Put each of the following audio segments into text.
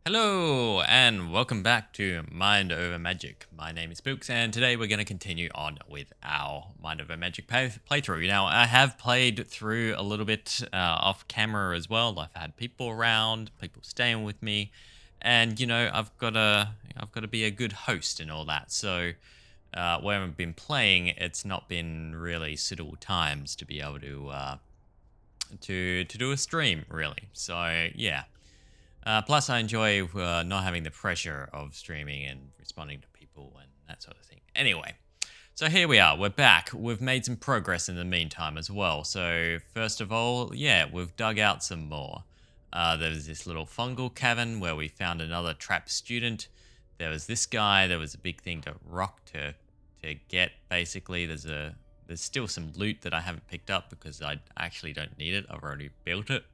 Hello and welcome back to Mind Over Magic. My name is Spooks, and today we're going to continue on with our Mind Over Magic playthrough. Now, I have played through a little bit off camera as well. I've had people around, people staying with me, and I've got to be a good host and all that. So when I've been playing, it's not been really suitable times to be able to do a stream really. So yeah. Plus, I enjoy not having the pressure of streaming and responding to people and that sort of thing. Anyway, so here we are. We're back. We've made some progress in the meantime as well. So, first of all, yeah, we've dug out some more. There was this little fungal cavern where we found another trapped student. There was this guy. There was a big thing to rock to get. Basically, there's still some loot that I haven't picked up because I actually don't need it. I've already built it,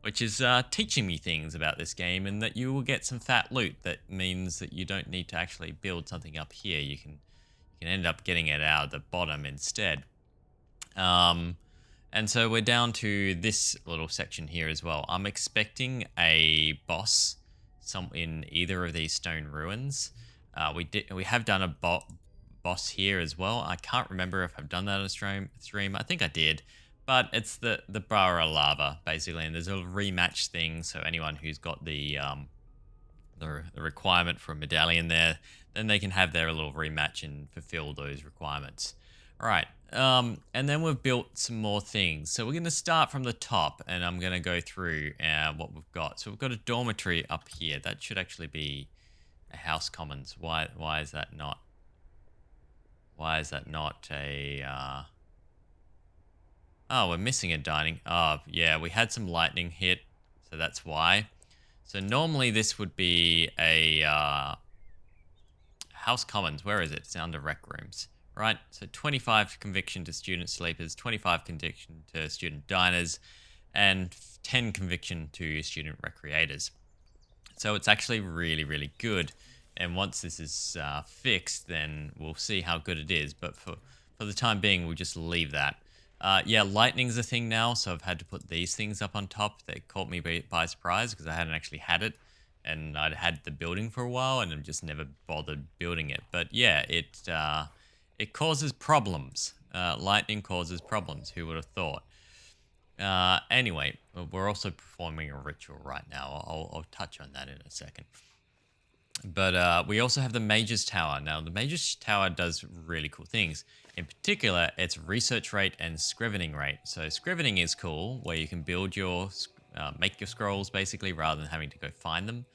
which is teaching me things about this game, and that you will get some fat loot. That means that you don't need to actually build something up here. You can end up getting it out of the bottom instead. Um, and so we're down to this little section here as well. I'm expecting a boss some in either of these stone ruins. We have done a boss here as well. I can't remember if I've done that on a stream. I think I did, but it's the Bara lava basically, and there's a rematch thing. So anyone who's got the requirement for a medallion there, then they can have their little rematch and fulfill those requirements. All right. And then we've built some more things. So we're going to start from the top, and I'm going to go through what we've got. So we've got a dormitory up here. That should actually be a house commons. Why is that not? Why is that not a? Oh, we're missing a dining. Oh, yeah, we had some lightning hit, so that's why. So normally this would be a house commons. Where is it? It's under rec rooms, right? So 25 conviction to student sleepers, 25 conviction to student diners, and 10 conviction to student recreators. So it's actually really, really good. And once this is fixed, then we'll see how good it is. But for the time being, we'll just leave that. Yeah, lightning's a thing now, so I've had to put these things up on top. They caught me by surprise because I hadn't actually had it, and I'd had the building for a while, and I've just never bothered building it. But yeah, it causes problems. Lightning causes problems. Who would have thought? Anyway, we're also performing a ritual right now. I'll touch on that in a second. But we also have the Mage's Tower. Now, the Mage's Tower does really cool things. In particular, its research rate and scrivening rate. So scrivening is cool, where you can build make your scrolls basically, rather than having to go find them.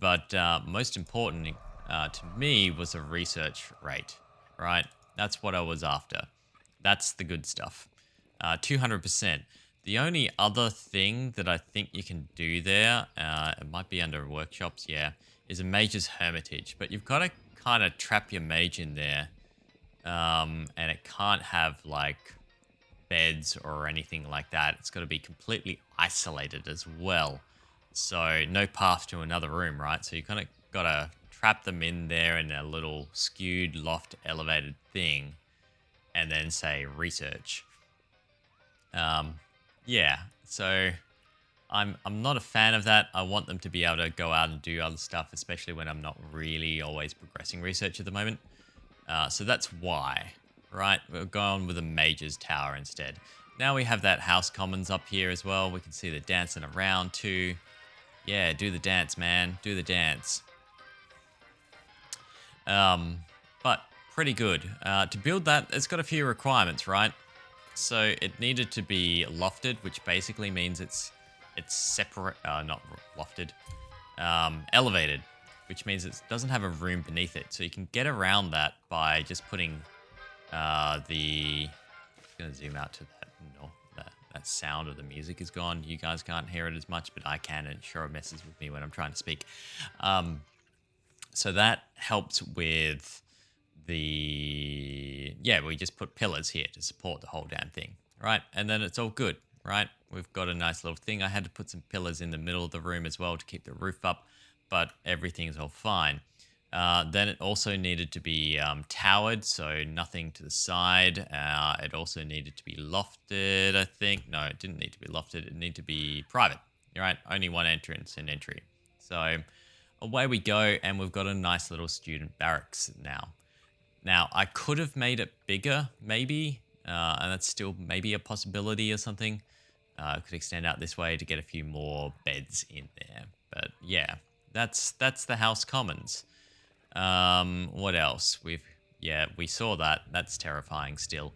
But most important to me was the research rate, right? That's what I was after. That's the good stuff. 200%. The only other thing that I think you can do there, it might be under workshops, yeah, is a mage's hermitage. But you've got to kind of trap your mage in there. And it can't have like beds or anything like that. It's got to be completely isolated as well. So no path to another room, right? So you kind of got to trap them in there in a little skewed loft elevated thing, and then say research. Yeah. So I'm not a fan of that. I want them to be able to go out and do other stuff, especially when I'm not really always progressing research at the moment. So that's why, right? We're going with a Mage's Tower instead. Now we have that House Commons up here as well. We can see the dancing around too. Yeah, do the dance, man. Do the dance. But pretty good. To build that, it's got a few requirements, right? So it needed to be lofted, which basically means it's separate, not lofted, elevated, which means it doesn't have a room beneath it. So you can get around that by just putting I'm going to zoom out to that. No, that sound of the music is gone. You guys can't hear it as much, but I can, and it sure messes with me when I'm trying to speak. So that helps with we just put pillars here to support the whole damn thing, right? And then it's all good, right? We've got a nice little thing. I had to put some pillars in the middle of the room as well to keep the roof up, but everything's all fine. Then it also needed to be towered, so nothing to the side. It also needed to be lofted, I think. No, it didn't need to be lofted. It needed to be private, right? Only one entrance and entry. So away we go, and we've got a nice little student barracks now. Now, I could have made it bigger, maybe, and that's still maybe a possibility or something. I could extend out this way to get a few more beds in there. But yeah, that's the House Commons. What else? We saw that. That's terrifying still.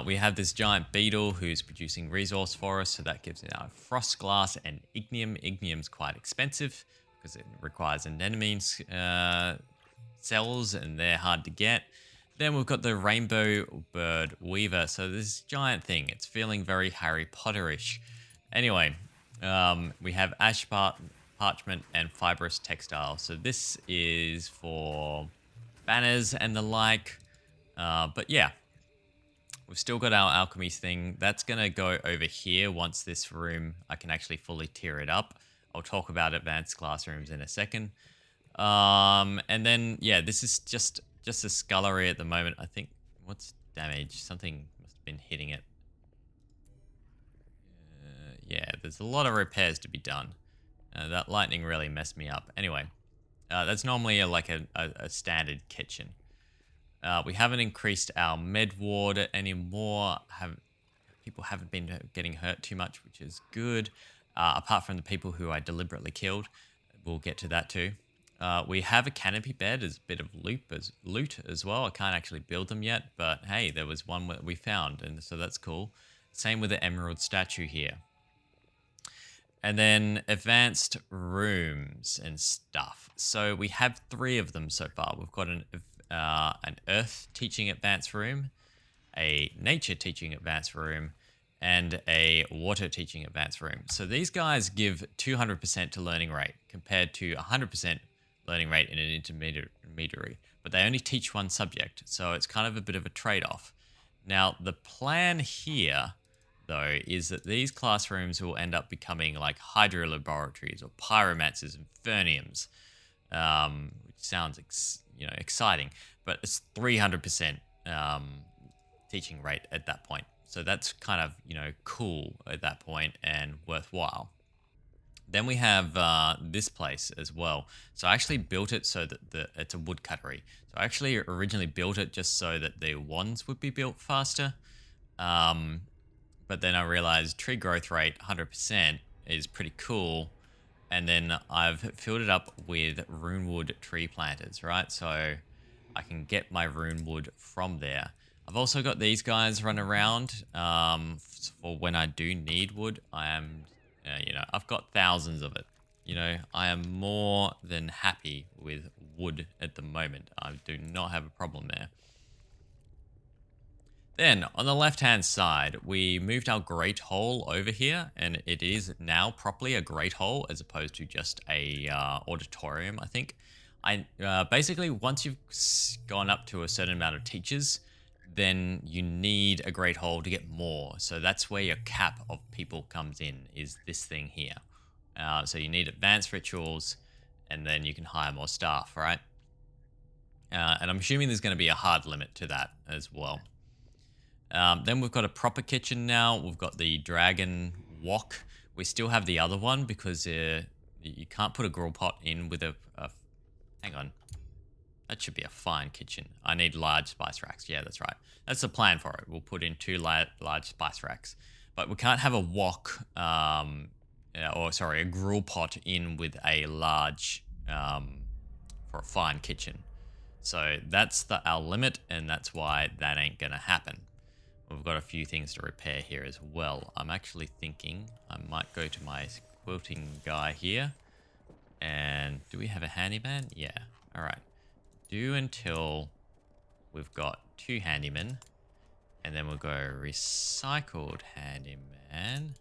We have this giant beetle who's producing resource for us, so that gives it our frost glass and ignium. Ignium's quite expensive because it requires anemone cells, and they're hard to get. Then we've got the rainbow bird weaver. So this giant thing, it's feeling very Harry Potterish. Anyway, we have ash parchment and fibrous textile. So this is for banners and the like. But yeah, we've still got our alchemy thing. That's going to go over here once this room, I can actually fully tier it up. I'll talk about advanced classrooms in a second. And then, yeah, this is just a scullery at the moment. I think, what's damage? Something must have been hitting it. Yeah, there's a lot of repairs to be done. That lightning really messed me up. Anyway, that's normally like a standard kitchen. We haven't increased our med ward anymore. People haven't been getting hurt too much, which is good. Apart from the people who I deliberately killed. We'll get to that too. We have a canopy bed as a bit of loot as well. I can't actually build them yet, but hey, there was one that we found, and so that's cool. Same with the emerald statue here. And then advanced rooms and stuff. So we have 3 of them so far. We've got an earth teaching advanced room, a nature teaching advanced room, and a water teaching advanced room. So these guys give 200% to learning rate compared to 100% learning rate in an intermediary, but they only teach one subject, so it's kind of a bit of a trade-off. Now, the plan here, though, is that these classrooms will end up becoming like hydro laboratories or pyromancers and ferniums, which sounds exciting, but it's 300% teaching rate at that point. So that's kind of, cool at that point and worthwhile. Then we have this place as well. So I actually built it so that it's a woodcuttery. So I actually originally built it just so that the wands would be built faster. But then I realized tree growth rate 100% is pretty cool. And then I've filled it up with runewood tree planters, right? So I can get my runewood from there. I've also got these guys run around for when I do need wood. I am, I've got thousands of it. I am more than happy with wood at the moment. I do not have a problem there. Then on the left-hand side, we moved our great hole over here, and it is now properly a great hole as opposed to just a auditorium, I think. Basically, once you've gone up to a certain amount of teachers, then you need a great hole to get more. So that's where your cap of people comes in, is this thing here. So you need advanced rituals, and then you can hire more staff, right? And I'm assuming there's going to be a hard limit to that as well. Then we've got a proper kitchen now. We've got the dragon wok. We still have the other one because you can't put a grill pot in with a hang on. That should be a fine kitchen. I need large spice racks. Yeah, that's right. That's the plan for it. We'll put in 2 large spice racks. But we can't have a wok, a grill pot in with a large, for a fine kitchen. So that's our limit, and that's why that ain't going to happen. We've got a few things to repair here as well. I'm actually thinking I might go to my quilting guy here. And do we have a handyman? Yeah. All right. Do until we've got 2 handymen, and then we'll go recycled handyman.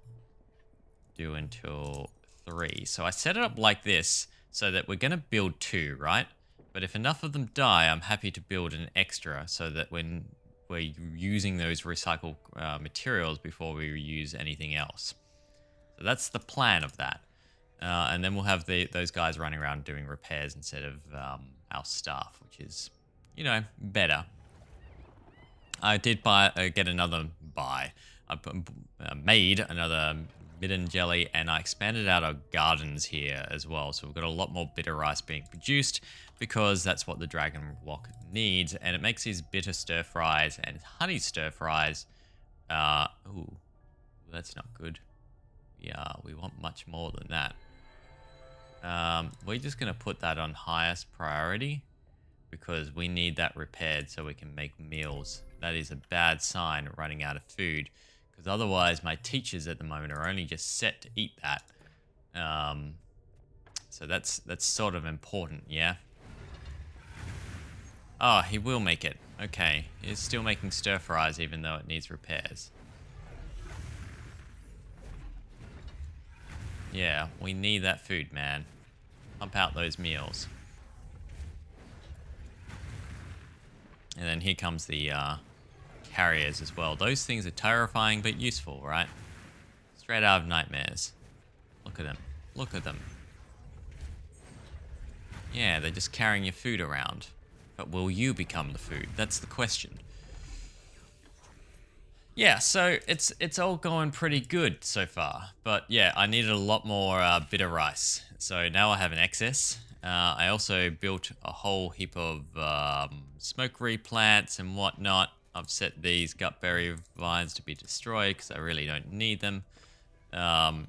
Do until 3. So I set it up like this so that we're going to build 2, right? But if enough of them die, I'm happy to build an extra so that when we're using those recycled materials before we use anything else. So that's the plan of that. And then we'll have those guys running around doing repairs instead of our staff, which is, better. I did get another buy. I made another midden jelly, and I expanded out our gardens here as well. So we've got a lot more bitter rice being produced because that's what the dragon wok needs, and it makes these bitter stir fries and honey stir fries. Ooh, that's not good. Yeah, we want much more than that. We're just gonna put that on highest priority because we need that repaired so we can make meals. That is a bad sign of running out of food, because otherwise my teachers at the moment are only just set to eat that. So that's sort of important, yeah? Oh, he will make it. Okay, he's still making stir fries even though it needs repairs. Yeah, we need that food, man. Pump out those meals. And then here comes the carriers as well. Those things are terrifying but useful, right? Straight out of nightmares. Look at them. Look at them. Yeah, they're just carrying your food around. But will you become the food? That's the question. Yeah, so it's all going pretty good so far. But yeah, I needed a lot more bitter rice. So now I have an excess. I also built a whole heap of smokery plants and whatnot. I've set these gutberry vines to be destroyed because I really don't need them.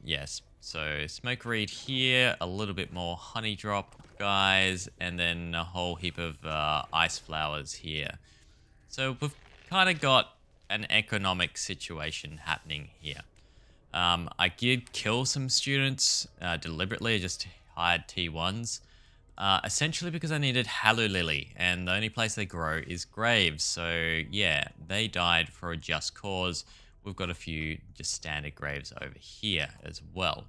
Yes, so smokereed here, a little bit more honey drop, guys, and then a whole heap of ice flowers here. So we've kind of got an economic situation happening here. I did kill some students deliberately. I just hired T1s. Essentially because I needed Hallow Lily, and the only place they grow is graves. So yeah, they died for a just cause. We've got a few just standard graves over here as well.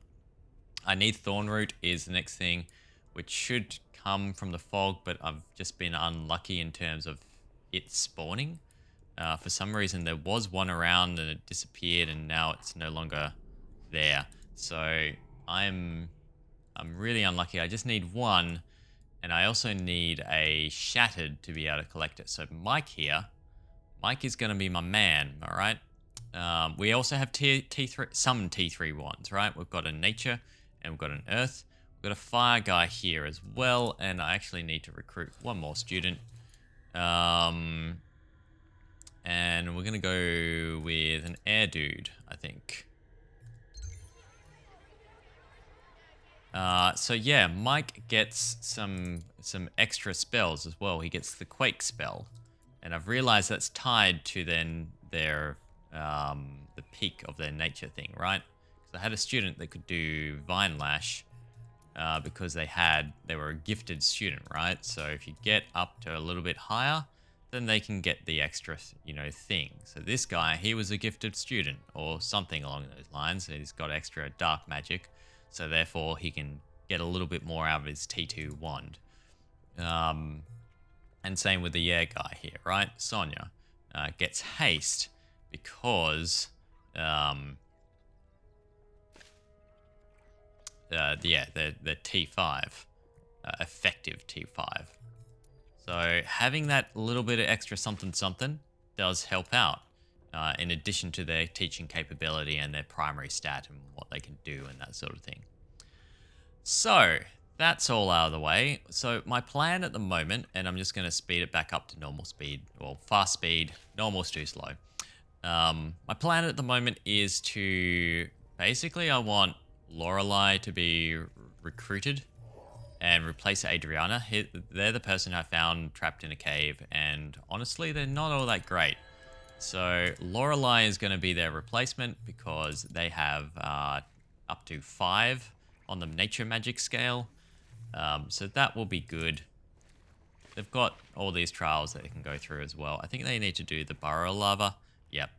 I need Thornroot is the next thing, which should come from the fog, but I've just been unlucky in terms of it spawning. For some reason, there was one around and it disappeared, and now it's no longer there. So I'm really unlucky. I just need one, and I also need a Shattered to be able to collect it. So Mike here, Mike is going to be my man, all right? We also have T3, some T3 ones, right? We've got a Nature and we've got an Earth. We've got a Fire guy here as well, and I actually need to recruit one more student. And we're going to go with an Air dude, I think. So yeah, Mike gets some extra spells as well. He gets the Quake spell, and I've realized that's tied to then their the peak of their nature thing, right? So I had a student that could do Vine Lash because they were a gifted student, right? So if you get up to a little bit higher, then they can get the extra, thing. So this guy, he was a gifted student or something along those lines. He's got extra dark magic. So therefore, he can get a little bit more out of his T2 wand. And same with the yeah guy here, right? Sonya gets haste because the T5, effective T5. So having that little bit of extra something does help out. In addition to their teaching capability and their primary stat and what they can do and that sort of thing. So that's all out of the way. So my plan at the moment, and I'm just going to speed it back up to normal speed, or fast speed, normal's too slow. My plan at the moment is to, basically I want Lorelei to be recruited and replace Adriana. They're the person I found trapped in a cave, and honestly, they're not all that great. So Lorelei is going to be their replacement because they have up to 5 on the nature magic scale. So that will be good. They've got all these trials that they can go through as well. I think they need to do the Burrow Lava. Yep.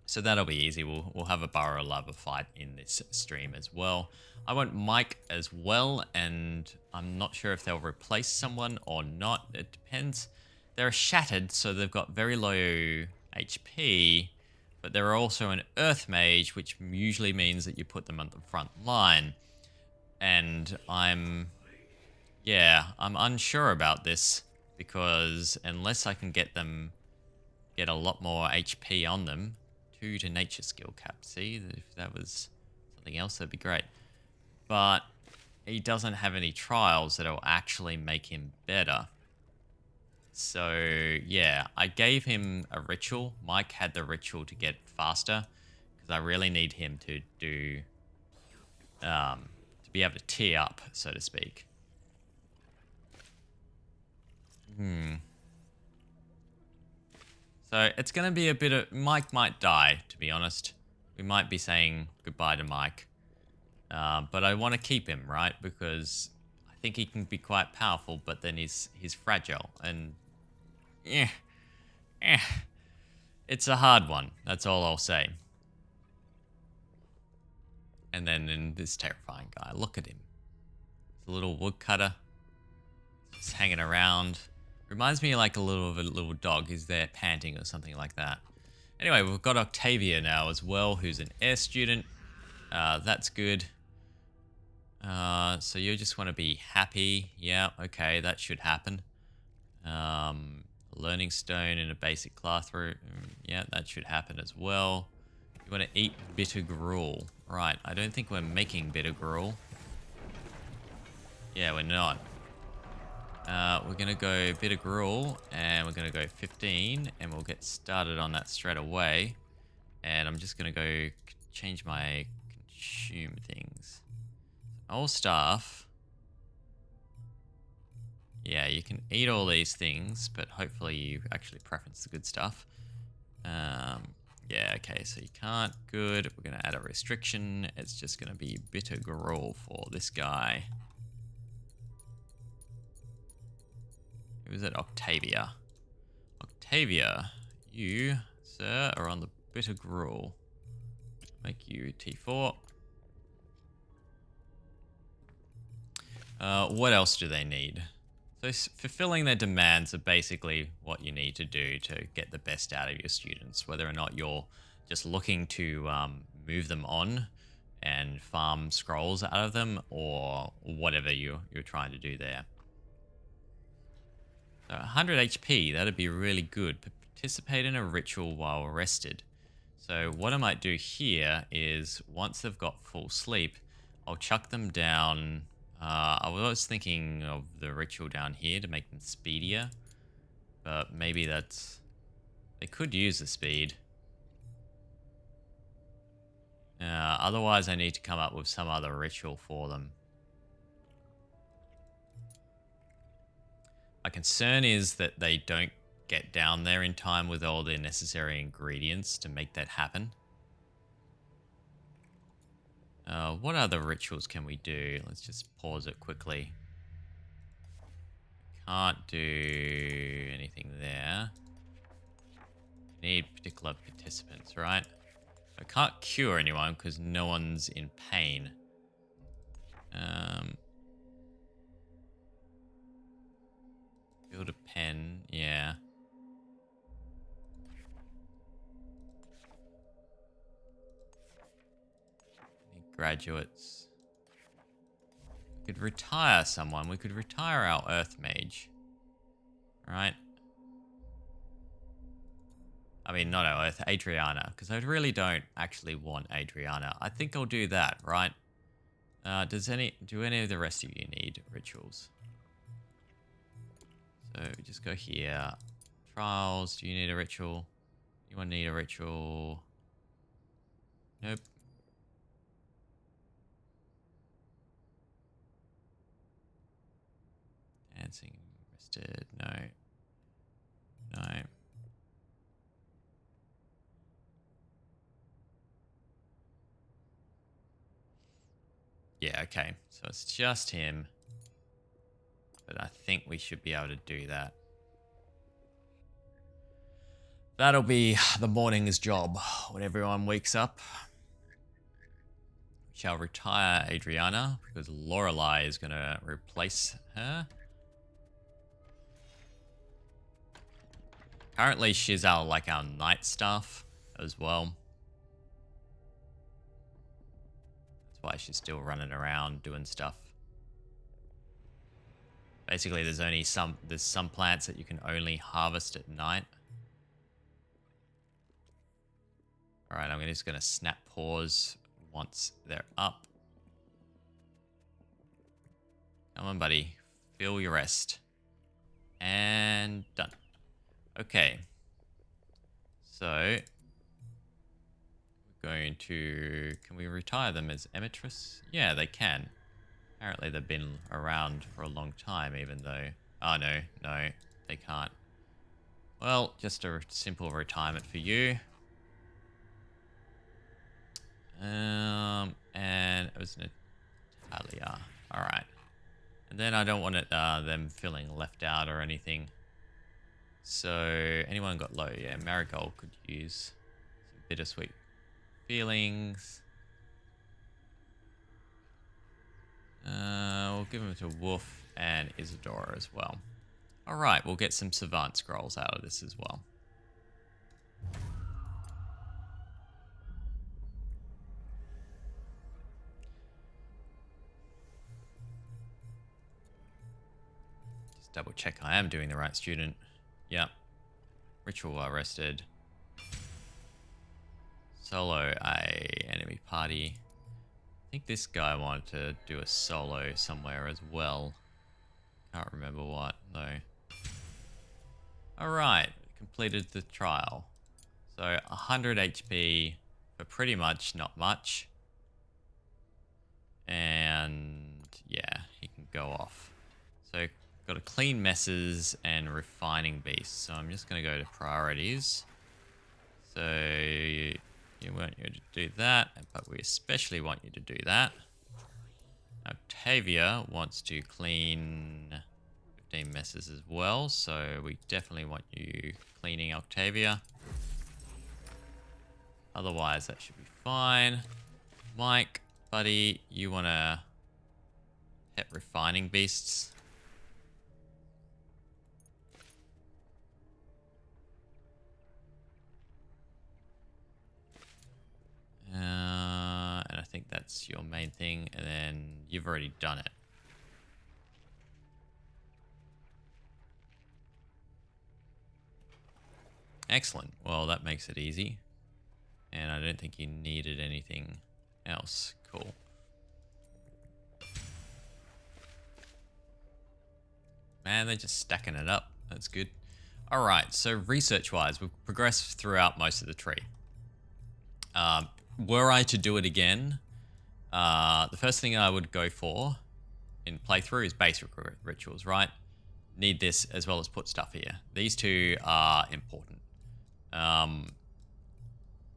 So that'll be easy. We'll have a Burrow Lava fight in this stream as well. I want Mike as well, and I'm not sure if they'll replace someone or not. It depends. They're shattered, so they've got very low HP, but they're also an Earth Mage, which usually means that you put them on the front line. And I'm unsure about this because unless I can get a lot more HP on them, 2 to nature skill cap. See, if that was something else, that'd be great. But he doesn't have any trials that'll actually make him better. So, yeah, I gave him a ritual. Mike had the ritual to get faster because I really need him to do, to be able to tee up, so to speak. So it's going to be a bit of... Mike might die, to be honest. We might be saying goodbye to Mike. But I want to keep him, right? Because I think he can be quite powerful, but then he's fragile. And... yeah. It's a hard one. That's all I'll say. And then in this terrifying guy, look at him. It's a little woodcutter. Just hanging around. Reminds me of like a little dog. He's there panting or something like that. Anyway, we've got Octavia now as well, who's an air student. That's good. So you just want to be happy. Yeah, okay, that should happen. Learning stone in a basic classroom. Yeah, that should happen as well. You want to eat bitter gruel. Right, I don't think we're making bitter gruel. Yeah, we're not. We're going to go bitter gruel, and we're going to go 15, and we'll get started on that straight away. And I'm just going to go change my consume things. All staff. Yeah, you can eat all these things, but hopefully you actually preference the good stuff. Yeah, okay, so you can't. Good. We're going to add a restriction. It's just going to be bitter gruel for this guy. Who is it? Octavia. Octavia, you, sir, are on the bitter gruel. Make you T4. What else do they need? So fulfilling their demands are basically what you need to do to get the best out of your students, whether or not you're just looking to move them on and farm scrolls out of them, or whatever you're trying to do there. So 100 HP, that'd be really good. Participate in a ritual while rested. So what I might do here is, once they've got full sleep, I'll chuck them down. I was thinking of the ritual down here to make them speedier, but maybe that's... they could use the speed. Otherwise, I need to come up with some other ritual for them. My concern is that they don't get down there in time with all the necessary ingredients to make that happen. What other rituals can we do? Let's just pause it quickly. Can't do anything there. Need particular participants, right? I can't cure anyone because no one's in pain. Build a pen, yeah. Graduates. We could retire someone. We could retire our Earth Mage. Right? I mean, not our Earth, Adriana. Because I really don't actually want Adriana. I think I'll do that, right? Do any of the rest of you need rituals? So just go here. Trials, do you need a ritual? Anyone need a ritual? Nope. Dancing, rested, no. No. Yeah, okay. So it's just him. But I think we should be able to do that. That'll be the morning's job when everyone wakes up. We shall retire Adriana because Lorelei is going to replace her. Currently, she's our night staff as well. That's why she's still running around doing stuff. Basically, there's some plants that you can only harvest at night. All right, I'm just going to snap pause once they're up. Come on, buddy. Feel your rest. And done. Okay. So, we're going to... Can we retire them as Emetris? Yeah, they can. Apparently they've been around for a long time, even though... Oh, no, they can't. Well, just a simple retirement for you. And it was Natalia. Alright. And then I don't want it, them feeling left out or anything. So, anyone got low? Yeah, Marigold could use some bittersweet feelings. We'll give them to Wolf and Isadora as well. Alright, we'll get some Savant Scrolls out of this as well. Just double check I am doing the right student. Yep. Ritual arrested. Solo a enemy party. I think this guy wanted to do a solo somewhere as well. Can't remember what though. Alright, completed the trial. So 100 HP for pretty much not much. And yeah, he can go off. So got to clean messes and refining beasts. So I'm just going to go to priorities. So you want you to do that, but we especially want you to do that. Octavia wants to clean 15 messes as well, so we definitely want you cleaning Octavia. Otherwise, that should be fine. Mike, buddy, you want to pet refining beasts? And I think that's your main thing, and then you've already done it. Excellent. Well, that makes it easy. And I don't think you needed anything else. Cool. Man, they're just stacking it up. That's good. All right, so research-wise, we've progressed throughout most of the tree. Were I to do it again, the first thing I would go for in playthrough is basic rituals, right? Need this as well as put stuff here. These two are important.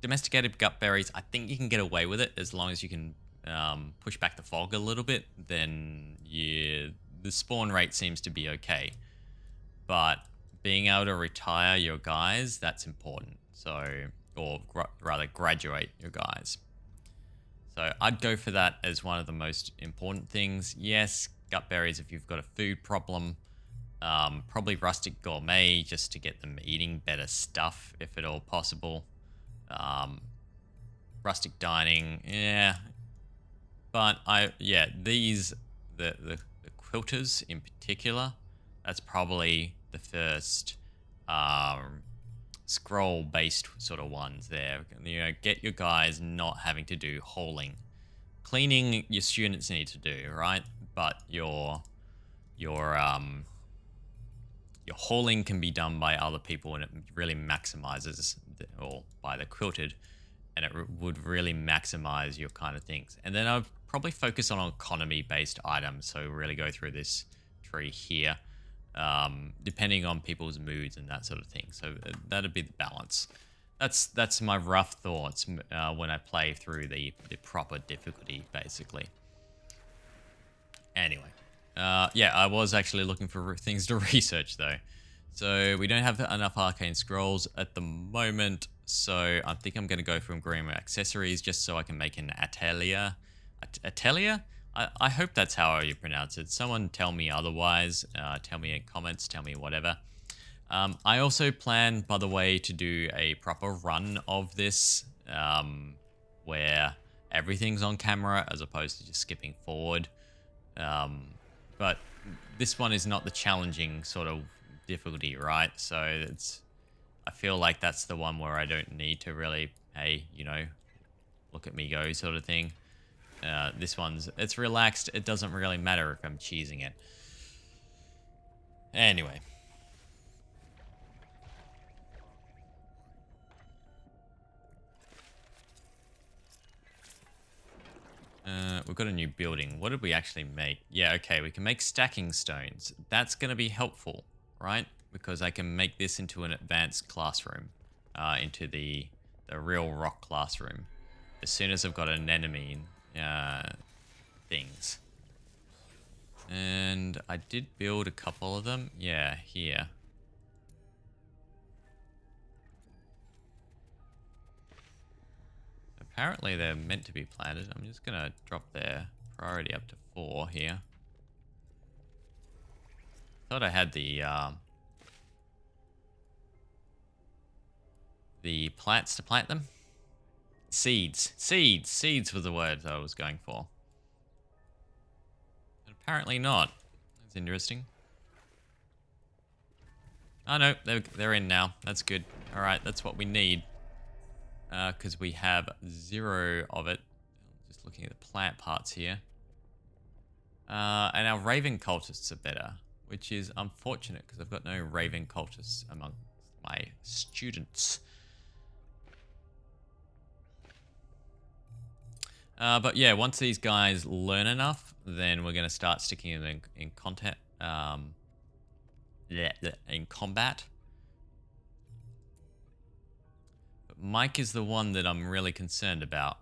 Domesticated gut berries, I think you can get away with it as long as you can push back the fog a little bit. Then the spawn rate seems to be okay. But being able to retire your guys, that's important. So, or rather graduate your guys. So I'd go for that as one of the most important things. Yes, gut berries if you've got a food problem. Probably rustic gourmet just to get them eating better stuff if at all possible. Rustic dining, yeah. But these the quilters in particular, that's probably the first scroll based sort of ones there. You know, get your guys not having to do hauling. Cleaning your students need to do, right? But your hauling can be done by other people, and it really maximizes, or by the quilted, and it would really maximize your kind of things. And then I'd probably focus on economy-based items, so really go through this tree here, depending on people's moods and that sort of thing. So that'd be the balance. That's my rough thoughts when I play through the proper difficulty, basically. Anyway. Yeah, I was actually looking for things to research though. So we don't have enough arcane scrolls at the moment, so I think I'm going to go from Grima accessories just so I can make an Atelier. Atelier? I hope that's how you pronounce it. Someone tell me otherwise. Tell me in comments, tell me whatever. I also plan, by the way, to do a proper run of this where everything's on camera as opposed to just skipping forward. But this one is not the challenging sort of difficulty, right? So I feel like that's the one where I don't need to really, hey, you know, look at me go sort of thing. This one's, it's relaxed. It doesn't really matter if I'm cheesing it. Anyway. We've got a new building. What did we actually make? Yeah, okay, we can make stacking stones. That's going to be helpful, right? Because I can make this into an advanced classroom, into the real rock classroom. As soon as I've got an enemy things. And I did build a couple of them. Yeah, here. Apparently they're meant to be planted. I'm just going to drop their priority up to 4 here. Thought I had the plants to plant them. Seeds. Seeds was the word that I was going for. But apparently not. That's interesting. Oh no, they're in now. That's good. Alright, that's what we need. Because we have 0 of it. Just looking at the plant parts here. And our Raven cultists are better, which is unfortunate because I've got no Raven cultists among my students. But yeah, once these guys learn enough, then we're going to start sticking them in content. In combat. But Mike is the one that I'm really concerned about.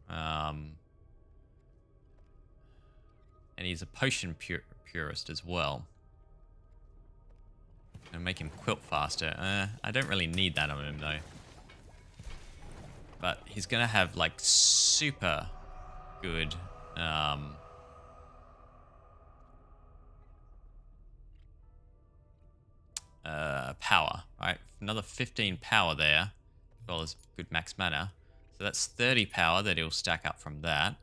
And he's a potion purist as well. And make him quilt faster. I don't really need that on him though. But he's gonna have like super good power. Right, another 15 power there, as well as good max mana. So that's 30 power that he'll stack up from that.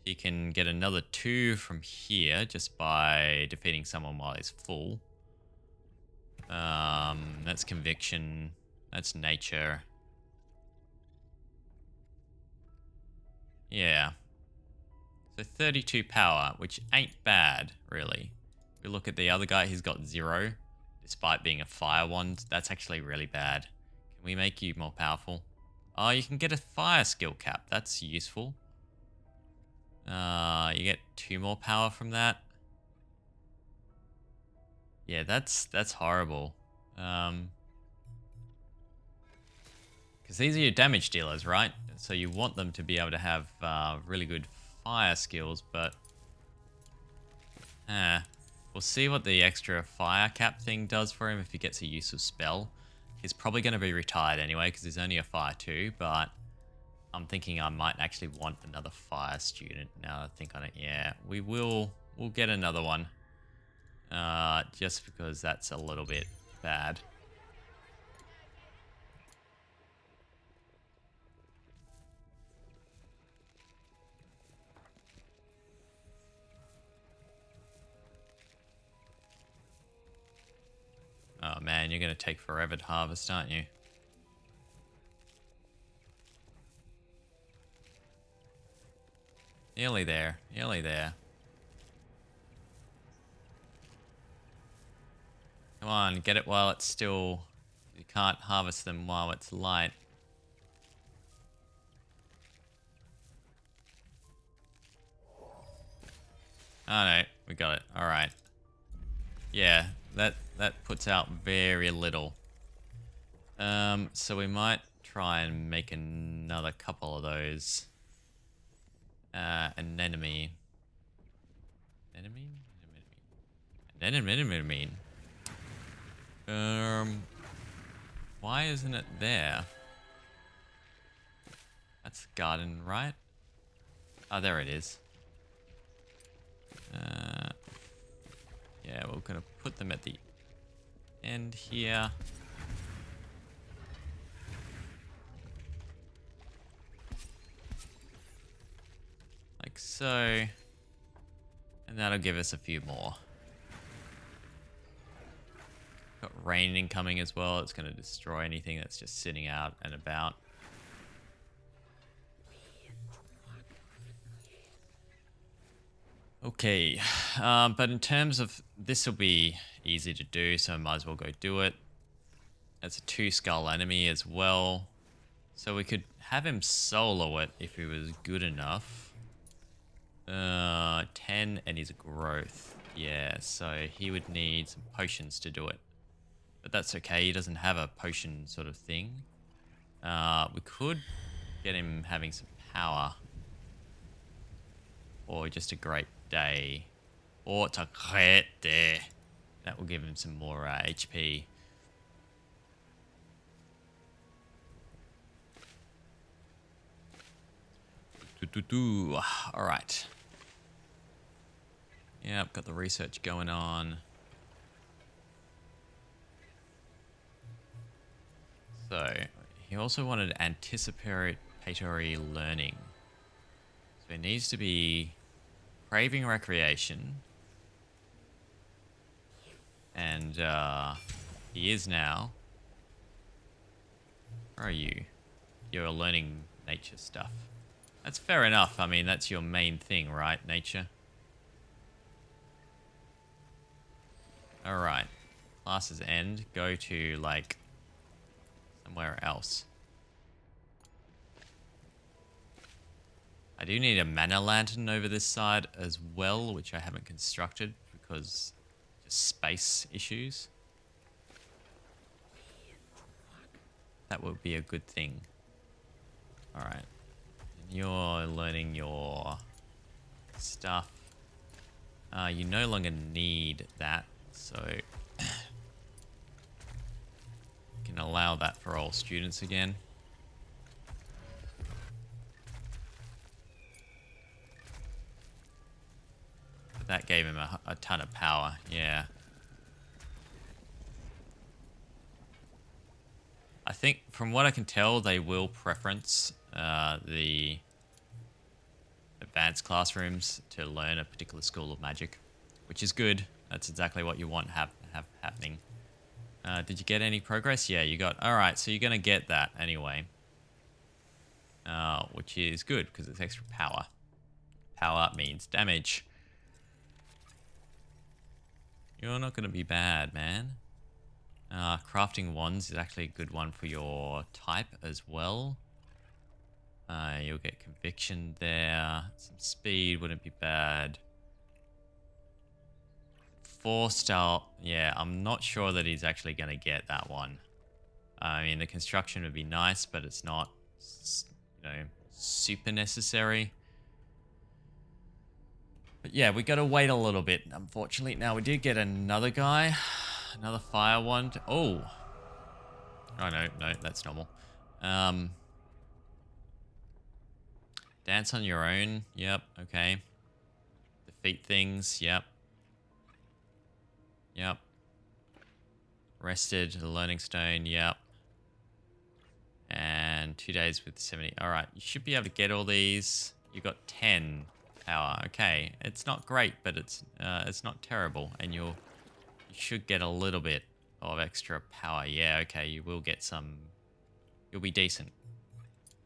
He can get another 2 from here just by defeating someone while he's full. That's conviction. That's nature. Yeah. So 32 power, which ain't bad, really. If we look at the other guy, he's got 0. Despite being a fire wand, that's actually really bad. Can we make you more powerful? Oh, you can get a fire skill cap. That's useful. You get 2 more power from that. Yeah, that's horrible. Because these are your damage dealers, right? So you want them to be able to have really good fire skills, but we'll see what the extra fire cap thing does for him if he gets a useful spell. He's probably going to be retired anyway because he's only a fire 2, but I'm thinking I might actually want another fire student now that I think on it. Yeah, we'll get another one. Just because that's a little bit bad. Oh man, you're going to take forever to harvest, aren't you? Nearly there. Nearly there. Come on, get it while it's still... You can't harvest them while it's light. Oh no, we got it. Alright. Yeah, that puts out very little. So we might try and make another couple of those. Anemone. Anemone. Why isn't it there? That's garden, right? Oh, there it is. Yeah, we're gonna put them at the end here. Like so. And that'll give us a few more. Got rain incoming as well. It's going to destroy anything that's just sitting out and about. Okay, but in terms of this will be easy to do, so I might as well go do it. It's a 2 skull enemy as well. So we could have him solo it if he was good enough. 10 and his growth. Yeah, so he would need some potions to do it. But that's okay, he doesn't have a potion sort of thing. We could get him having some power. Or just a great day. Or it's a great day. That will give him some more HP. Alright. Yep, got the research going on. So, he also wanted anticipatory learning. So it needs to be craving recreation. And he is now. Where are you? You're learning nature stuff. That's fair enough. I mean, that's your main thing, right? Nature. Alright. Classes end. Go to, like, somewhere else. I do need a mana lantern over this side as well, which I haven't constructed because just space issues. That would be a good thing. Alright. You're learning your stuff. You no longer need that, so you can allow that for all students again. But that gave him a ton of power, yeah. I think, from what I can tell, they will preference the advanced classrooms to learn a particular school of magic, which is good. That's exactly what you want have happening. Did you get any progress? Yeah, you got. All right, so you're gonna get that anyway, which is good because it's extra power. Power means damage. You're not gonna be bad, man. Crafting wands is actually a good one for your type as well. You'll get conviction there. Some speed wouldn't be bad. 4-star. Yeah, I'm not sure that he's actually going to get that one. I mean, the construction would be nice, but it's not, super necessary. But yeah, we got to wait a little bit, unfortunately. Now, we did get another guy. Another fire wand. Oh. Oh, no, that's normal. Dance on your own. Yep, okay. Defeat things. Yep. Yep. Rested, the learning stone. Yep. And 2 days with 70. All right, you should be able to get all these. You got 10 power. Okay, it's not great, but it's not terrible, and you should get a little bit of extra power. Yeah, okay, you will get some. You'll be decent.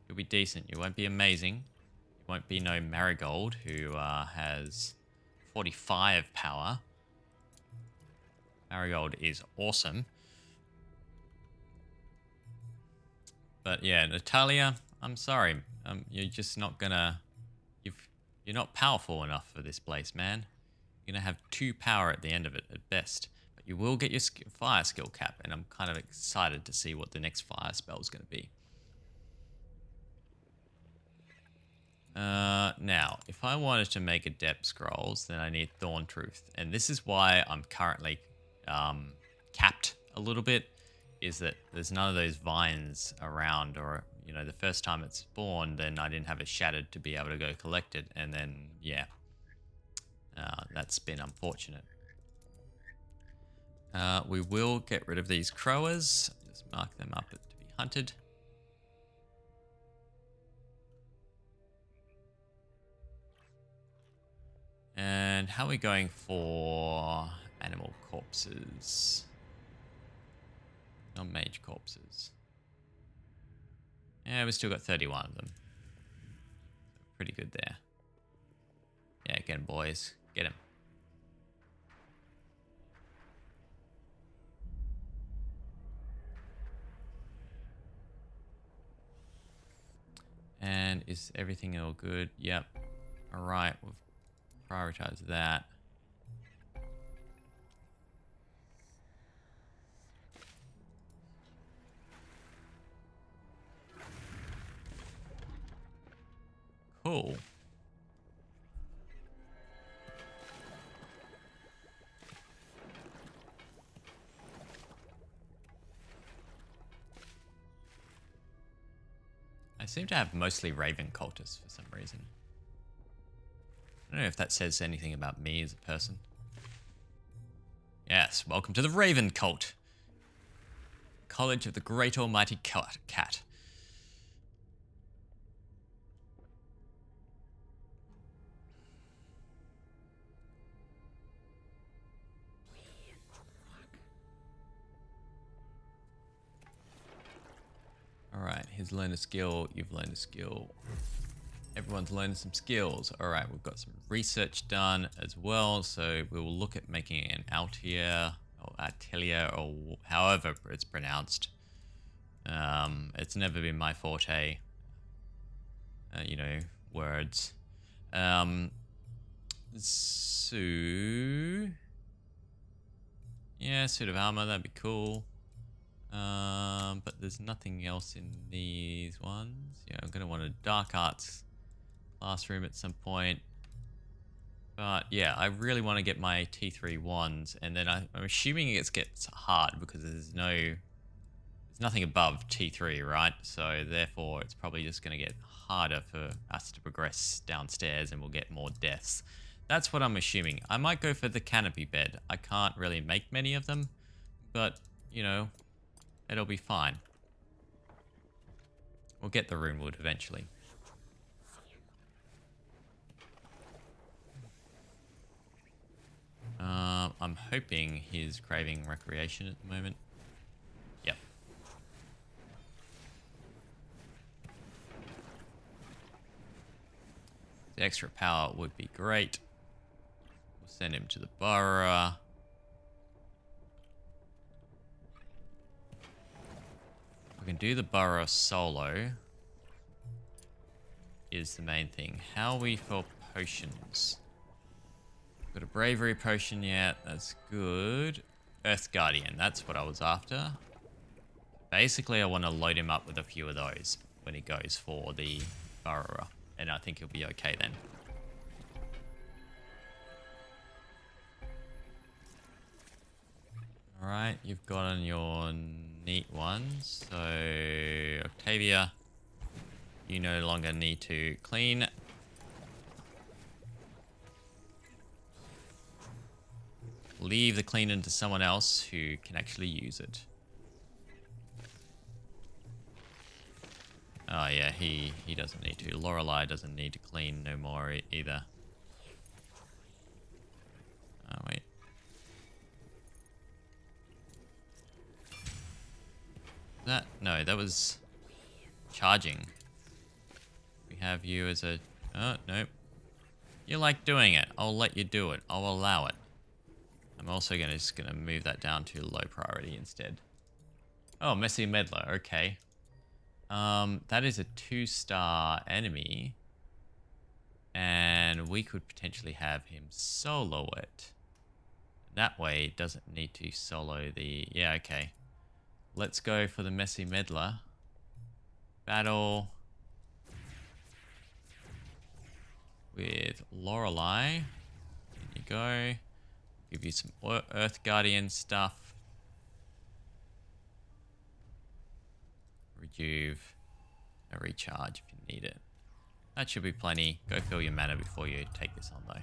You'll be decent. You won't be amazing. You won't be no Marigold who has 45 power. Marigold is awesome. But yeah, Natalia, I'm sorry. You're just not gonna. You're not powerful enough for this place, man. You're gonna have 2 power at the end of it at best. But you will get your fire skill cap, and I'm kind of excited to see what the next fire spell is gonna be. Now, if I wanted to make Adept Scrolls, then I need Thorn Truth, and this is why I'm currently capped a little bit. Is that there's none of those vines around, or the first time it spawned, then I didn't have it shattered to be able to go collect it, and then yeah, that's been unfortunate. We will get rid of these crowers. Just mark them up to be hunted. And how are we going for animal corpses? Non-mage corpses. Yeah, we still got 31 of them. Pretty good there. Yeah, again, boys. Get him. And is everything all good? Yep. All right, we've prioritized that. Cool. I seem to have mostly Raven cultists for some reason. I don't know if that says anything about me as a person. Yes, welcome to the Raven Cult. College of the Great Almighty Cat. Alright, he's learned a skill, you've learned a skill. Everyone's learned some skills. Alright, we've got some research done as well, so we will look at making an Altia, or Atelier, or however it's pronounced. It's never been my forte. You know, words. So... yeah, suit of armor, that'd be cool. But there's nothing else in these ones. Yeah, I'm gonna want a dark arts classroom at some point. But yeah, I really want to get my T3 wands, and then I'm assuming it gets hard because there's nothing above T3, right? So therefore, it's probably just gonna get harder for us to progress downstairs, and we'll get more deaths. That's what I'm assuming. I might go for the canopy bed. I can't really make many of them, but you know, it'll be fine. We'll get the runewood eventually. I'm hoping he's craving recreation at the moment. Yep. The extra power would be great. We'll send him to the Burrower. We can do the Burrower solo. Is the main thing. How are we for potions? Got a bravery potion yet. That's good. Earth Guardian. That's what I was after. Basically, I want to load him up with a few of those when he goes for the Burrower. And I think he'll be okay then. Alright, you've gotten your neat ones. So, Octavia, you no longer need to clean. Leave the cleaning to someone else who can actually use it. Oh yeah, he doesn't need to. Lorelei doesn't need to clean no more either. Oh wait. No, that was charging. We have you as a... oh, nope. You like doing it. I'll let you do it. I'll allow it. I'm also just gonna move that down to low priority instead. Oh, Messy Meddler, okay. That is a 2-star enemy. And we could potentially have him solo it. That way it doesn't need to solo the... yeah, okay. Let's go for the Messy Meddler. Battle with Lorelei. There you go. Give you some Earth Guardian stuff. Rejuve. A recharge if you need it. That should be plenty. Go fill your mana before you take this on though.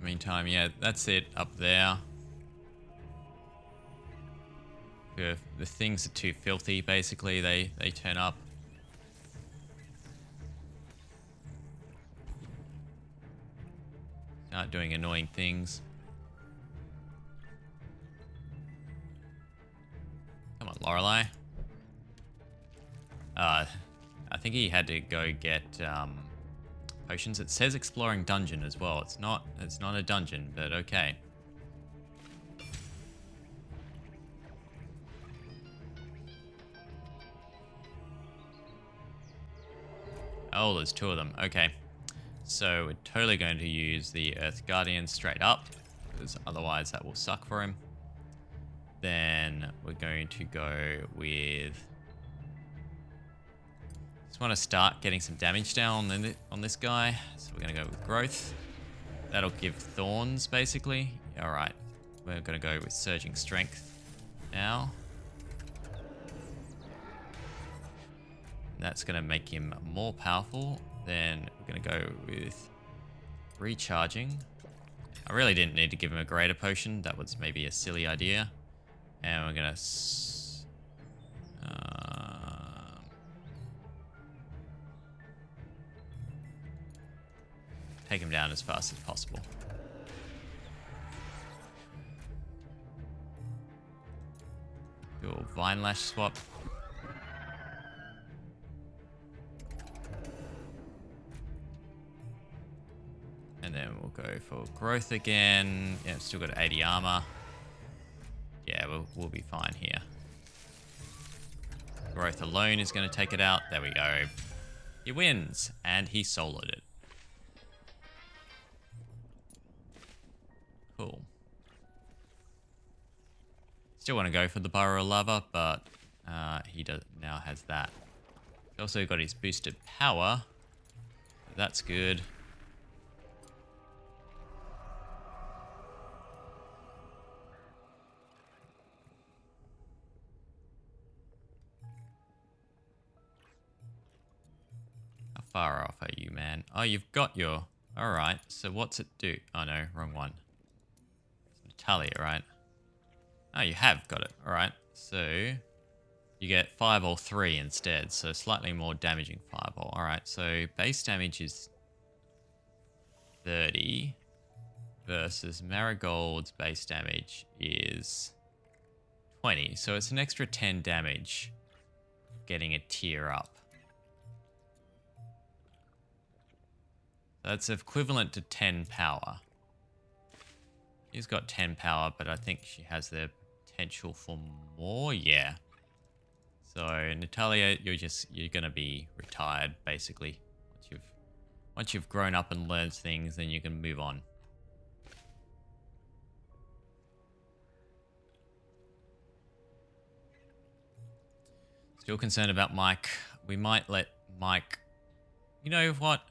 Meantime, yeah, that's it up there. If the things are too filthy, basically, they turn up. Start doing annoying things. Come on, Lorelei. I think he had to go get potions. It says exploring dungeon as well. It's not a dungeon, but okay. Oh, there's two of them. Okay. So we're totally going to use the Earth Guardian straight up, because otherwise that will suck for him. Then we're going to go with... Just want to start getting some damage down on this guy. So we're going to go with Growth. That'll give Thorns, basically. Alright. We're going to go with Surging Strength now. That's going to make him more powerful. Then we're going to go with Recharging. I really didn't need to give him a greater potion. That was maybe a silly idea. And we're going to... take him down as fast as possible. Do a Vine Lash swap. And then we'll go for Growth again. Yeah, still got 80 armor. Yeah, we'll be fine here. Growth alone is going to take it out. There we go. He wins, and he soloed it. Cool. Still want to go for the Burrow Lava, but he now has that. He's also got his boosted power. That's good. How far off are you, man? Oh, you've got your... Alright, so what's it do? Oh no, wrong one. It's Natalia, right? Oh, you have got it. Alright, so you get Fireball 3 instead, so slightly more damaging Fireball. Alright, so base damage is 30 versus Marigold's base damage is 20. So it's an extra 10 damage getting a tier up. That's equivalent to 10 power. He's got 10 power, but I think she has the potential for more. Yeah. So Natalia, you're gonna be retired basically. Once you've grown up and learned things, then you can move on. Still concerned about Mike. We might let Mike... You know what?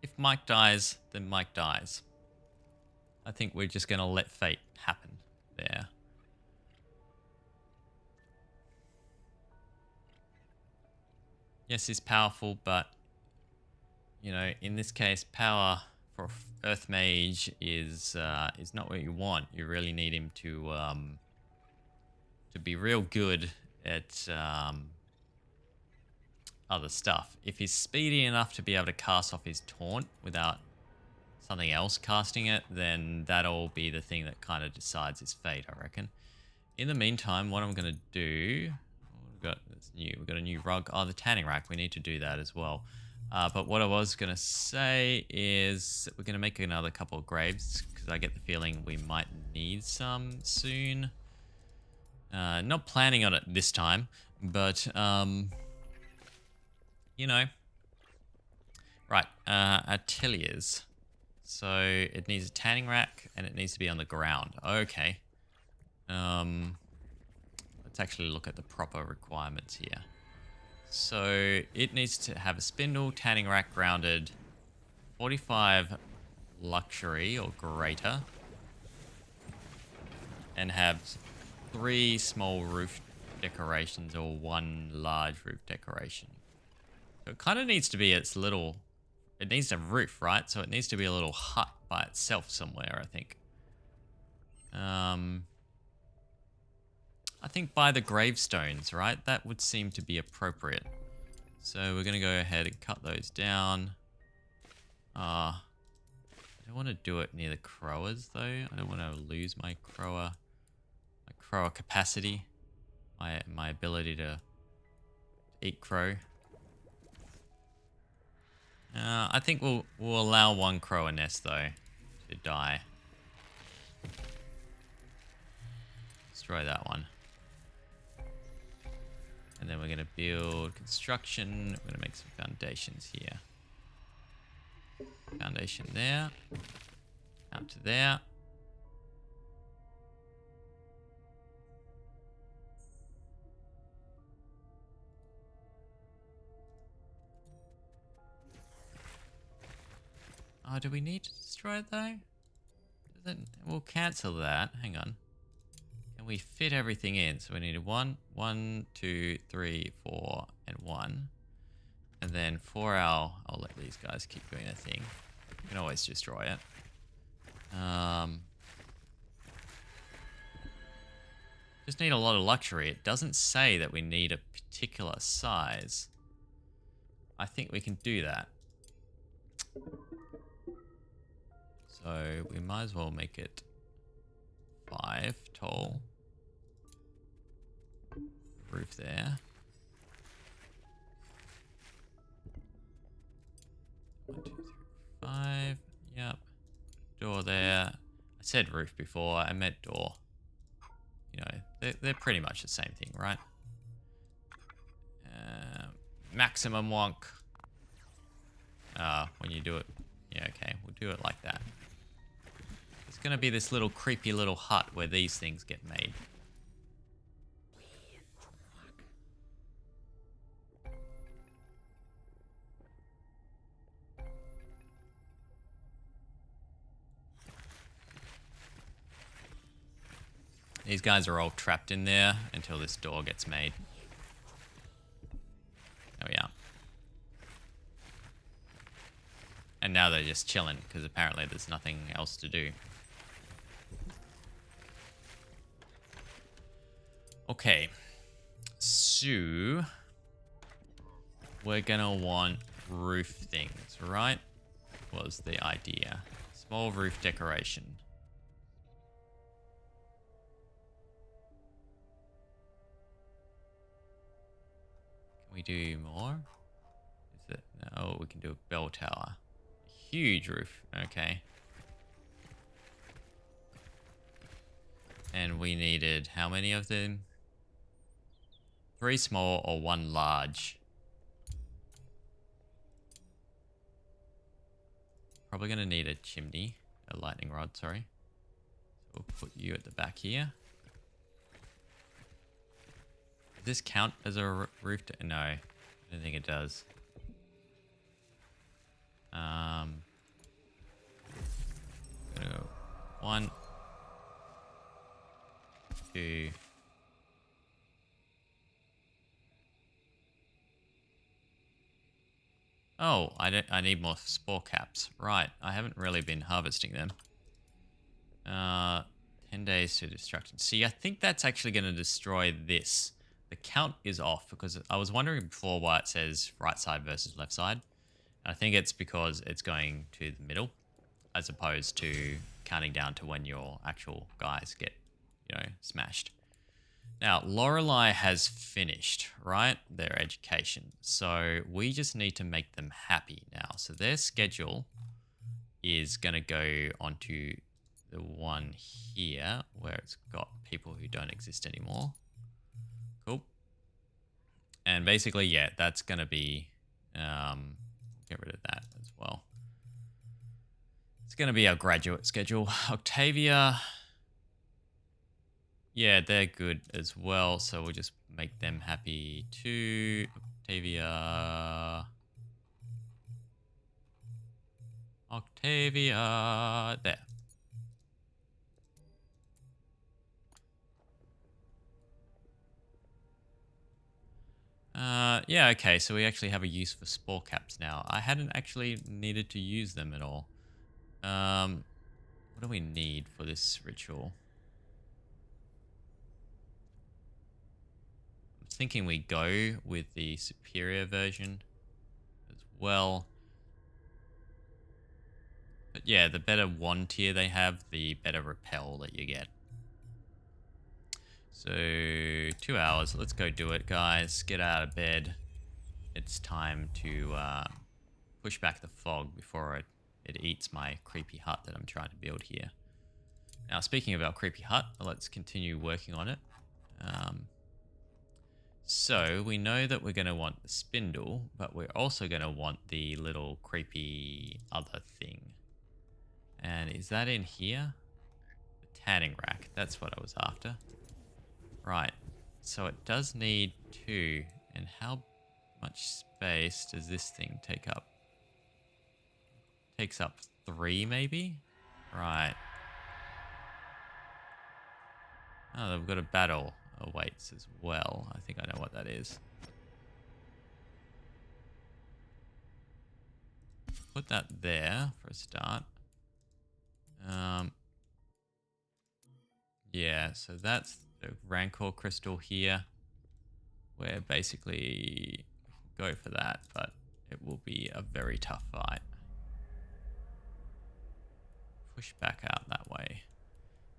If Mike dies, then Mike dies. I think we're just going to let fate happen there. Yes, he's powerful, but, you know, in this case, power for Earth Mage is not what you want. You really need him to be real good at other stuff. If he's speedy enough to be able to cast off his taunt without something else casting it, then that'll be the thing that kind of decides his fate, I reckon. In the meantime, what I'm going to do... We've got a new rug. Oh, the tanning rack. We need to do that as well. But what I was going to say is that we're going to make another couple of graves, because I get the feeling we might need some soon. Not planning on it this time, but... you know. Right, Ateliers. So it needs a tanning rack and it needs to be on the ground. Okay. Let's actually look at the proper requirements here. So it needs to have a spindle, tanning rack grounded, 45 luxury or greater, and have 3 small roof decorations or 1 large roof decoration. So it kind of needs to be its little... It needs a roof, right? So it needs to be a little hut by itself somewhere, I think. I think by the gravestones, right? That would seem to be appropriate. So we're going to go ahead and cut those down. I don't want to do it near the crowers, though. I don't want to lose my crower capacity. my ability to eat crow. I think we'll allow one crow a nest though to die. Destroy that one. And then we're gonna build construction. We're gonna make some foundations here. Foundation there. Out to there. Oh, do we need to destroy it though? We'll cancel that. Hang on. Can we fit everything in? So we need 1, 2, 3, 4, and 1. And then for our... I'll let these guys keep doing their thing. We can always destroy it. Just need a lot of luxury. It doesn't say that we need a particular size. I think we can do that. So we might as well make it 5 tall. Roof there. 1, 2, 3, 5. Yep. Door there. I said roof before. I meant door. You know, they're pretty much the same thing, right? Maximum wonk. When you do it. Yeah, okay. We'll do it like that. It's going to be this little creepy little hut where these things get made. These guys are all trapped in there until this door gets made. There we are. And now they're just chilling because apparently there's nothing else to do. Okay. So we're gonna want roof things, right? Was the idea. Small roof decoration. Can we do more? Is it? Oh, we can do a bell tower. Huge roof. Okay. And we needed how many of them? 3 small or 1 large. Probably going to need a chimney. A lightning rod, sorry. So we'll put you at the back here. Does this count as a roof? No, I don't think it does. 1, 2. Oh, I need more spore caps. Right, I haven't really been harvesting them. 10 days to destruction. See, I think that's actually going to destroy this. The count is off because I was wondering before why it says right side versus left side. I think it's because it's going to the middle as opposed to counting down to when your actual guys get, you know, smashed. Now, Lorelei has finished, right, their education. So we just need to make them happy now. So their schedule is going to go onto the one here where it's got people who don't exist anymore. Cool. And basically, yeah, that's going to be... get rid of that as well. It's going to be our graduate schedule. Octavia... Yeah, they're good as well, so we'll just make them happy too. Octavia. Octavia. There. Yeah, okay, so we actually have a use for spore caps now. I hadn't actually needed to use them at all. What do we need for this ritual? Thinking we go with the superior version as well. But yeah, the better wand tier they have, the better repel that you get. So 2 hours. Let's go do it, guys. Get out of bed. It's time to push back the fog before it eats my creepy hut that I'm trying to build here. Now, speaking of our creepy hut, let's continue working on it. So we know that we're going to want the spindle, but we're also going to want the little creepy other thing. And is that in here? The tanning rack. That's what I was after. Right. So it does need 2. And how much space does this thing take up? Takes up 3 maybe? Right. Oh, they've got a battle awaits as well. I think I know what that is. Put that there for a start. Yeah, so that's the Rancor crystal here. Where basically we can go for that, but it will be a very tough fight. Push back out that way.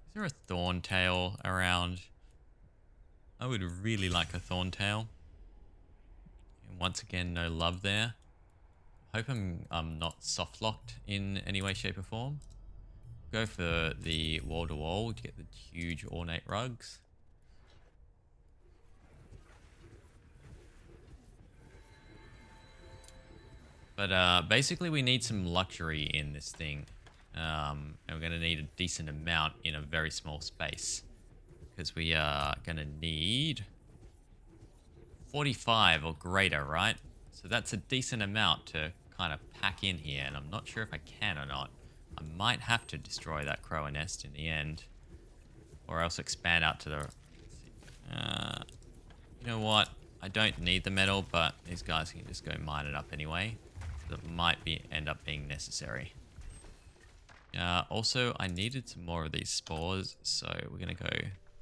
Is there a Thorntail around? I would really like a Thorntail. And once again, no love there. Hope I'm not soft locked in any way, shape, or form. Go for the wall to wall to get the huge ornate rugs. But basically, we need some luxury in this thing. And we're going to need a decent amount in a very small space. Because we are going to need 45 or greater, right? So that's a decent amount to kind of pack in here. And I'm not sure if I can or not. I might have to destroy that crow nest in the end. Or else expand out to the... you know what? I don't need the metal, but these guys can just go mine it up anyway. So it might end up being necessary. Also, I needed some more of these spores, so we're going to go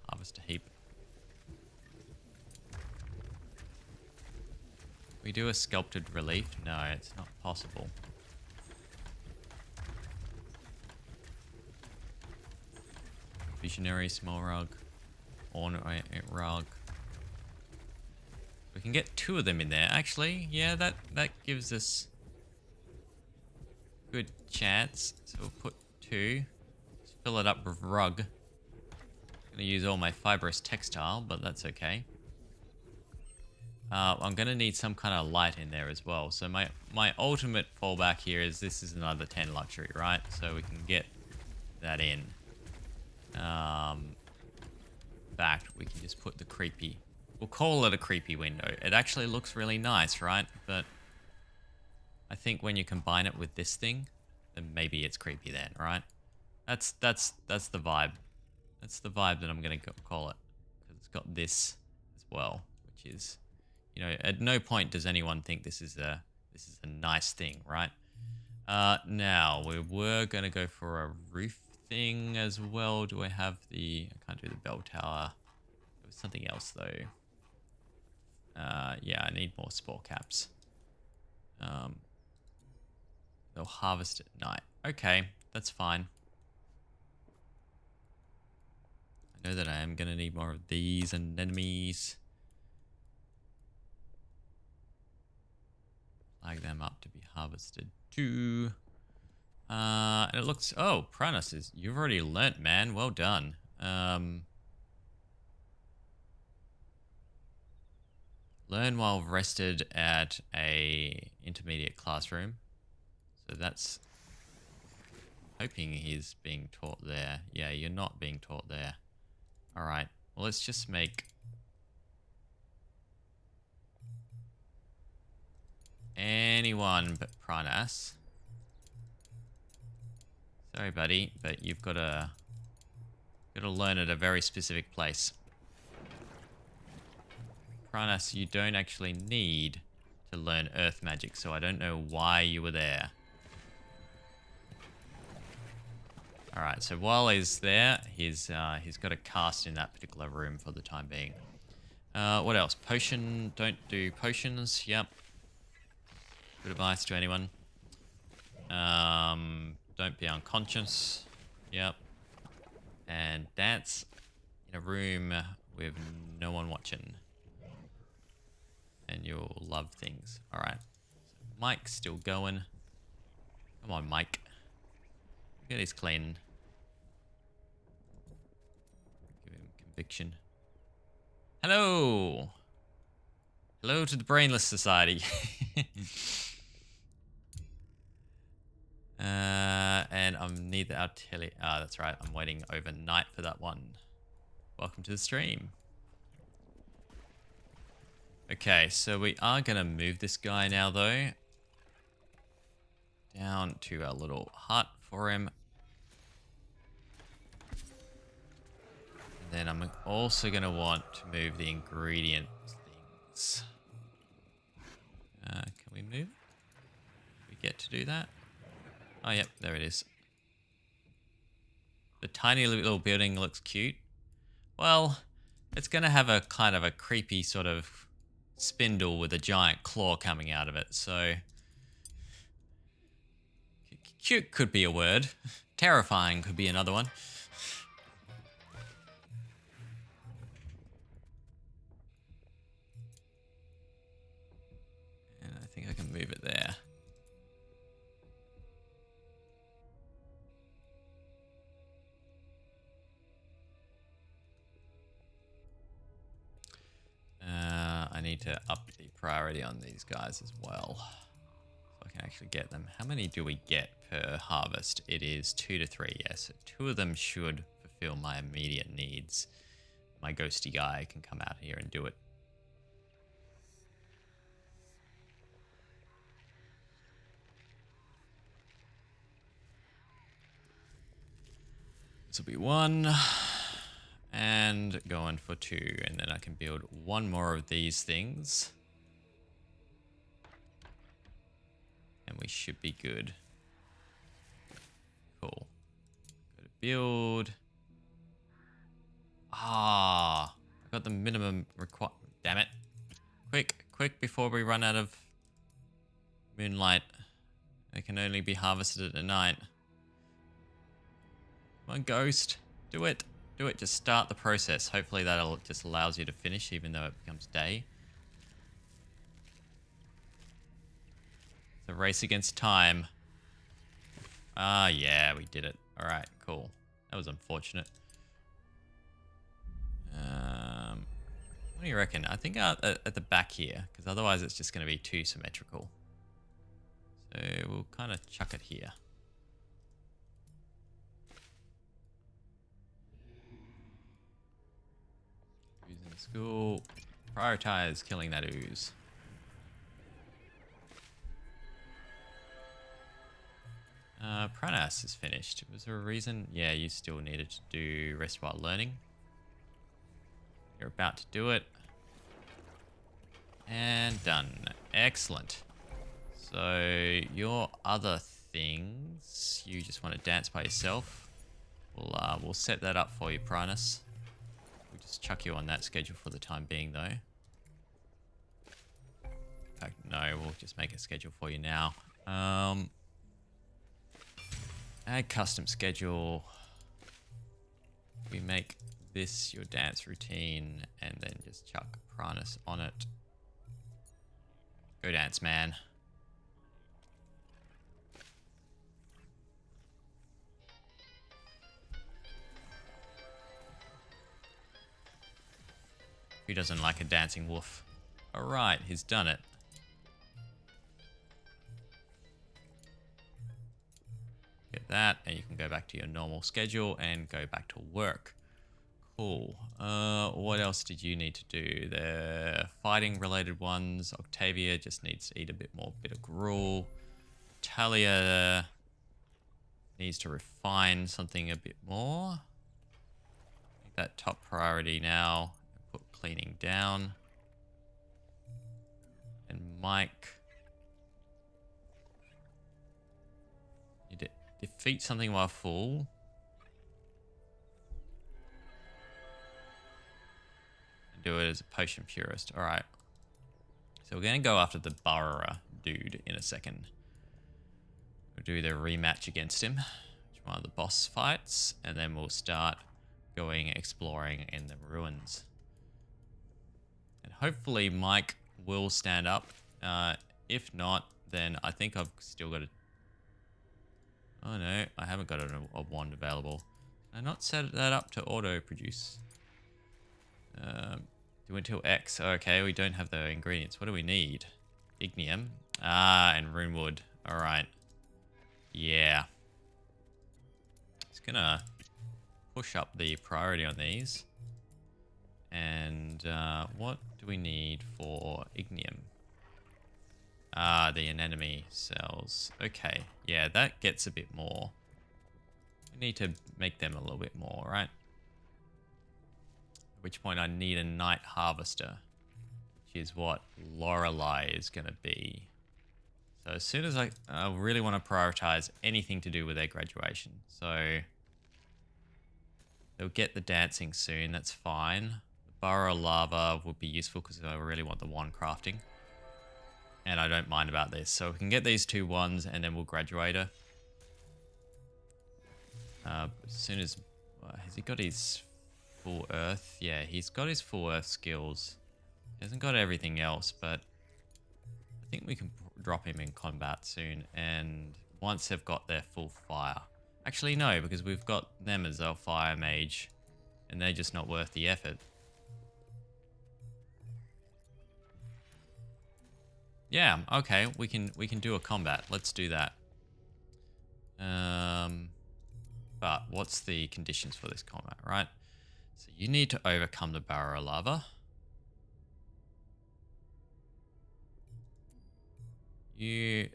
harvest a heap. We do a sculpted relief? No, it's not possible. Visionary small rug. Ornate rug. We can get 2 of them in there. Actually, yeah, that gives us good chance. So we'll put 2. Let's fill it up with rug. Gonna use all my fibrous textile, but that's okay. I'm gonna need some kind of light in there as well. So my ultimate fallback here is this is another 10 luxury, right? So we can get that in. In fact, we can just put the creepy... We'll call it a creepy window. It actually looks really nice, right? But I think when you combine it with this thing, then maybe it's creepy then, right? That's the vibe. That's the vibe that I'm gonna call it, because it's got this as well, which is, you know, at no point does anyone think this is a nice thing, right? Now we were gonna go for a roof thing as well. Do I have the... I can't do the bell tower. There was something else though. Yeah, I need more spore caps. They'll harvest at night. Okay, that's fine. I know that I am going to need more of these anemones. Flag them up to be harvested too. And it looks... Oh, Pranas, you've already learnt, man. Well done. Learn while rested at a intermediate classroom. So that's... Hoping he's being taught there. Yeah, you're not being taught there. Alright, well, let's just make... anyone but Pranas. Sorry, buddy, but you've got to learn at a very specific place. Pranas, you don't actually need to learn earth magic, so I don't know why you were there. Alright, so while he's there, he's got a cast in that particular room for the time being. What else? Potion, don't do potions, yep. Good advice to anyone. Don't be unconscious, yep. And dance in a room with no one watching. And you'll love things. Alright. So Mike's still going. Come on, Mike. Get his clean. Give him conviction. Hello! Hello to the Brainless Society. And I'm neither artillery. Ah, that's right. I'm waiting overnight for that one. Welcome to the stream. Okay, so we are going to move this guy now, though. Down to our little hut for him. And then I'm also going to want to move the ingredient things. Can we move? We get to do that? Oh, yep, there it is. The tiny little building looks cute. Well, it's going to have a kind of a creepy sort of spindle with a giant claw coming out of it, so... Cute could be a word. Terrifying could be another one. And I think I can move it there. I need to up the priority on these guys as well, so I can actually get them. How many do we get per harvest? It is 2 to 3, yes. 2 of them should fulfill my immediate needs. My ghosty guy can come out here and do it. This will be 1. And going for 2, and then I can build 1 more of these things. And we should be good. Cool. Go to build. Ah, I got the minimum require. Damn it. Quick before we run out of moonlight. They can only be harvested at night. Come on, ghost. Do it. Do it. Just start the process. Hopefully that'll just allows you to finish even though it becomes day. It's a race against time. Ah, yeah, we did it. All right, cool. That was unfortunate. What do you reckon? I think at the back here, because otherwise it's just going to be too symmetrical. So we'll kind of chuck it here. Ooze in school. Prioritize killing that ooze. Pranas is finished. Was there a reason? Yeah, you still needed to do rest while learning. You're about to do it. And done. Excellent. So your other things, you just want to dance by yourself. We'll set that up for you, Pranas. We'll just chuck you on that schedule for the time being, though. In fact, no, we'll just make a schedule for you now. Add custom schedule. We make this your dance routine and then just chuck Pranas on it. Go dance, man. Who doesn't like a dancing wolf? Alright, he's done it. Get that, and you can go back to your normal schedule and go back to work. Cool. What else did you need to do? The fighting related ones. Octavia just needs to eat a bit more bit of gruel. Talia needs to refine something a bit more. Make that top priority now. Put cleaning down. And Mike. Defeat something while full. And do it as a potion purist. Alright. So we're going to go after the Burrower dude in a second. We'll do the rematch against him. Which one of the boss fights. And then we'll start going exploring in the ruins. And hopefully Mike will stand up. If not, then I think I've still got a... Oh no, I haven't got a wand available. Can I not set that up to auto produce? Do until X. Okay, we don't have the ingredients. What do we need? Ignium. Ah, and runewood. Alright. Yeah. It's gonna push up the priority on these. And what do we need for ignium? Ah, the anemone cells. Okay, yeah, that gets a bit more. We need to make them a little bit more, right? At which point I need a night harvester, which is what Lorelei is going to be. So as soon as I really want to prioritize anything to do with their graduation. So they'll get the dancing soon, that's fine. The Burrow Lava would be useful because I really want the wand crafting. And I don't mind about this. So we can get these 2 wands and then we'll graduate her. As soon as... has he got his full earth? Yeah, he's got his full earth skills. He hasn't got everything else, but I think we can drop him in combat soon. And once they've got their full fire... Actually, no, because we've got them as our fire mage. And they're just not worth the effort. Yeah, okay, we can do a combat. Let's do that. But what's the conditions for this combat, right? So you need to overcome the Burrow Lava.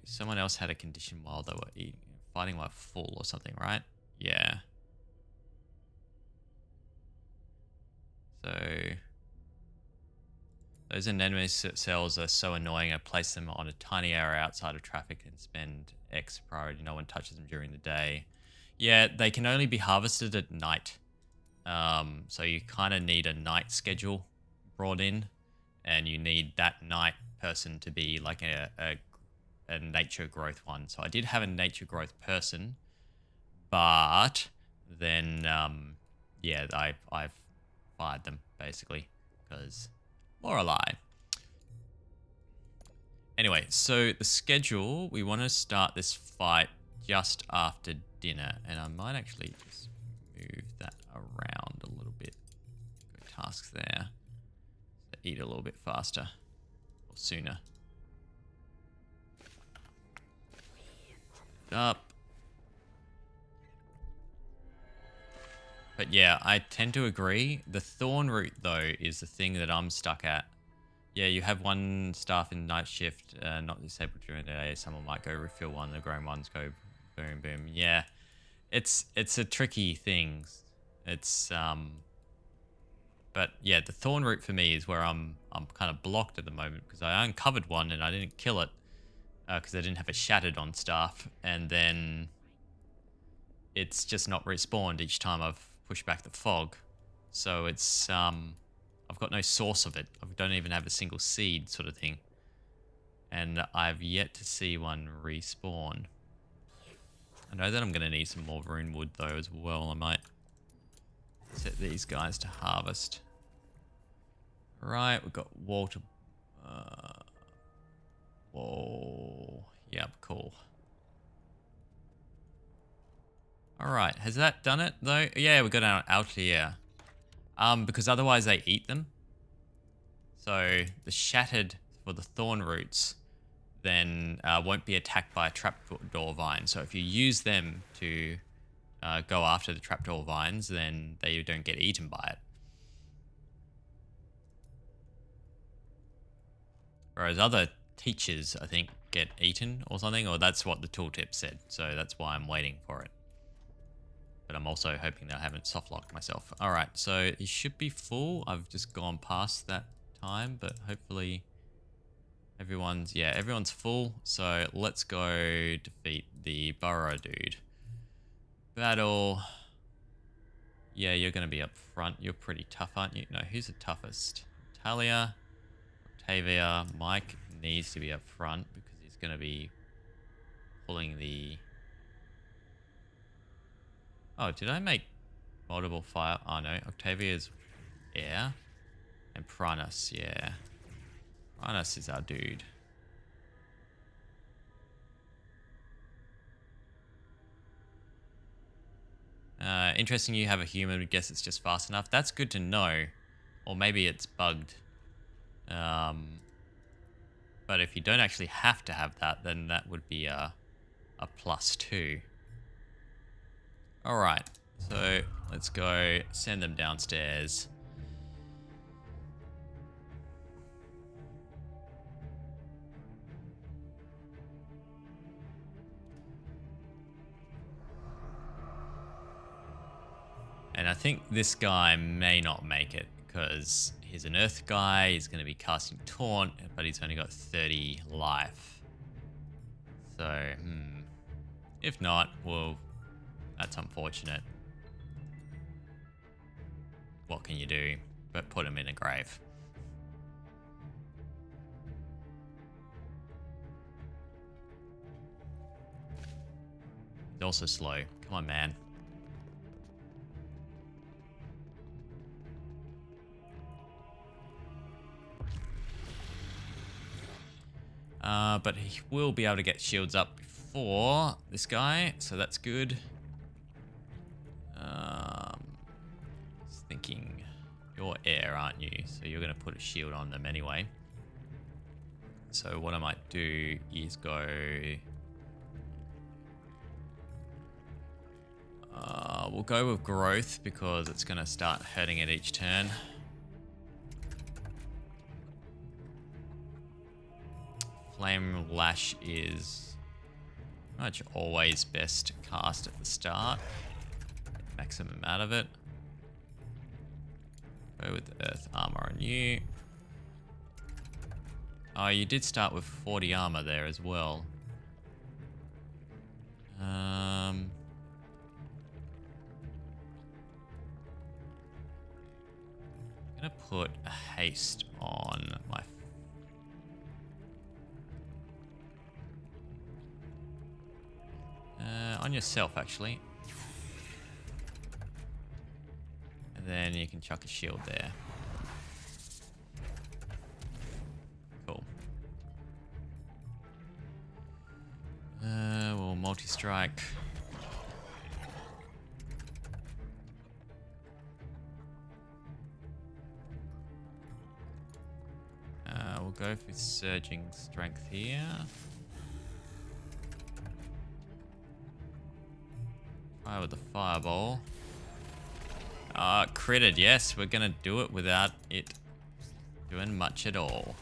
Someone else had a condition while they were fighting while full or something, right? Yeah. So those anemone cells are so annoying. I place them on a tiny area outside of traffic and spend X priority. No one touches them during the day. Yeah, they can only be harvested at night. So you kind of need a night schedule brought in, and you need that night person to be like a nature growth one. So I did have a nature growth person, but then yeah, I've fired them basically because Lorelei. Anyway, so the schedule, we want to start this fight just after dinner, and I might actually just move that around a little bit. Go tasks there. So eat a little bit faster or sooner. Up. But yeah, I tend to agree. The thorn root, though, is the thing that I'm stuck at. Yeah, you have one staff in night shift, not disabled during the day. Someone might go refill one, the grown ones go boom, boom. Yeah, it's a tricky thing. It's but yeah, the thorn root for me is where I'm kind of blocked at the moment because I uncovered one and I didn't kill it because I didn't have it shattered on staff, and then it's just not respawned each time I've pushed back the fog. So it's I've got no source of it. I don't even have a single seed sort of thing. And I've yet to see one respawn. I know that I'm going to need some more rune wood though as well. I might set these guys to harvest. Right, we've got water. Whoa. Yep, cool. Alright, has that done it though? Yeah, we got an Altair. Because otherwise they eat them. So the shattered for the thorn roots then won't be attacked by a trapdoor vine. So if you use them to go after the trapdoor vines, then they don't get eaten by it. Whereas other teachers, I think, get eaten or something, or that's what the tooltip said. So that's why I'm waiting for it. But I'm also hoping that I haven't softlocked myself. Alright, so it should be full. I've just gone past that time, but hopefully everyone's full. So let's go defeat the Burrow dude. Battle. Yeah, you're going to be up front. You're pretty tough, aren't you? No, who's the toughest? Talia, Octavia. Mike needs to be up front because he's going to be pulling the... Oh, did I make multiple fire? Oh no, Octavia's air. And Pranas, yeah. Pranas is our dude. Interesting you have a human. I guess it's just fast enough. That's good to know. Or maybe it's bugged. But if you don't actually have to have that, then that would be a +2. Alright, so let's go send them downstairs. And I think this guy may not make it because he's an earth guy. He's going to be casting taunt, but he's only got 30 life. So, if not, well, that's unfortunate. What can you do but put him in a grave? He's also slow. Come on, man. But he will be able to get shields up before this guy, so that's good. Just thinking, you're air, aren't you? So you're going to put a shield on them anyway. So what I might do is go... we'll go with growth because it's going to start hurting it each turn. Flame Lash is pretty much always best cast at the start. Get maximum out of it. Go with Earth Armor on you. Oh, you did start with 40 armor there as well. I'm gonna put a haste on my... on yourself, actually. And then you can chuck a shield there. Cool. We'll multi-strike. We'll go for surging strength here. Fire with the fireball. Critted, yes, we're gonna do it without it doing much at all.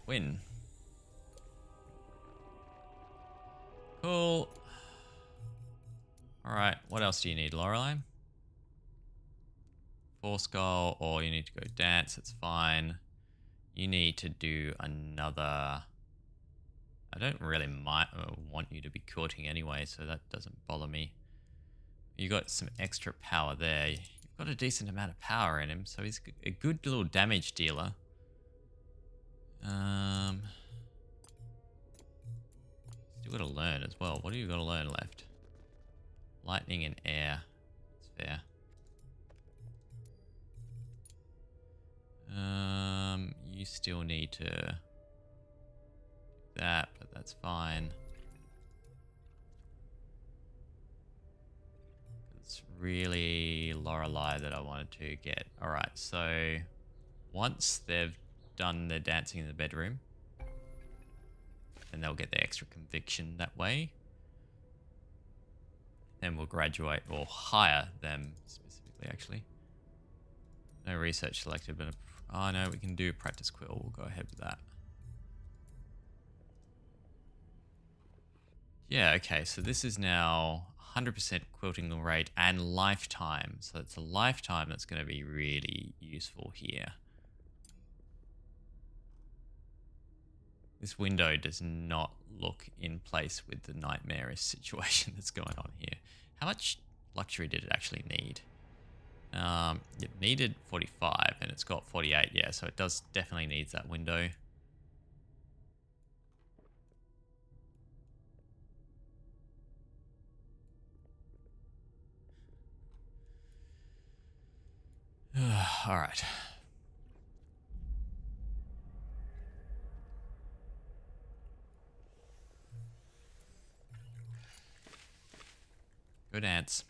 Win. Cool. Alright, what else do you need, Lorelei? Force Skull, or you need to go dance, it's fine. You need to do another... I don't really want you to be courting anyway, so that doesn't bother me. You got some extra power there. You've got a decent amount of power in him, so he's a good little damage dealer. Still got to learn as well. What do you got to learn left? Lightning and air. That's fair. You still need to do that, but that's fine. It's really Lorelei that I wanted to get. Alright, so once they've done their dancing in the bedroom, then they'll get the extra conviction that way. Then we'll graduate or hire them specifically, actually. No research selected, but oh no, we can do practice quill. We'll go ahead with that. Yeah, okay, so this is now 100% quilting rate and lifetime. So it's a lifetime that's going to be really useful here. This window does not look in place with the nightmarish situation that's going on here. How much luxury did it actually need? It needed 45 and it's got 48, yeah, so it does definitely needs that window. All right. Good ants.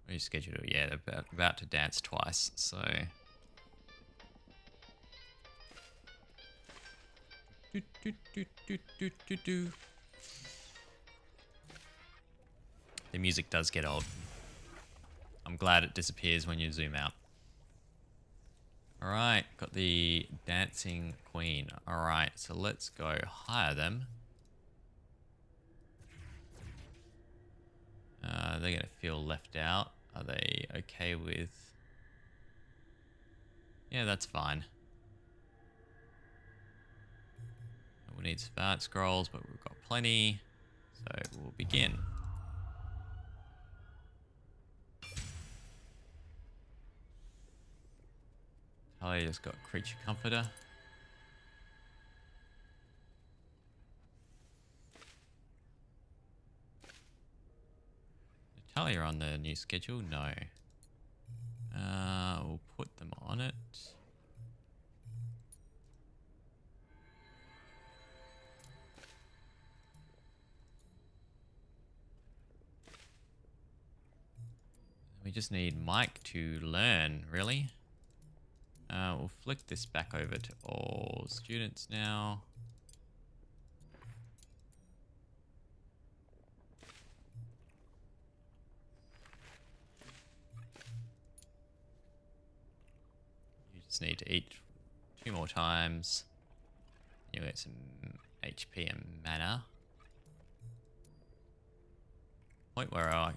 What are you scheduled to? Yeah, they're about to dance twice, so. Do, do, do, do, do, do, do. The music does get old. I'm glad it disappears when you zoom out. Alright, got the dancing queen. Alright, so let's go hire them. They're going to feel left out. Are they okay with... Yeah, that's fine. We'll need smart scrolls, but we've got plenty. So we'll begin. Talia just got creature comforter. Talia on the new schedule? No. We'll put them on it. We just need Mike to learn, really. We'll flick this back over to all students now. You just need to eat 2 more times. You'll get some HP and mana. Point where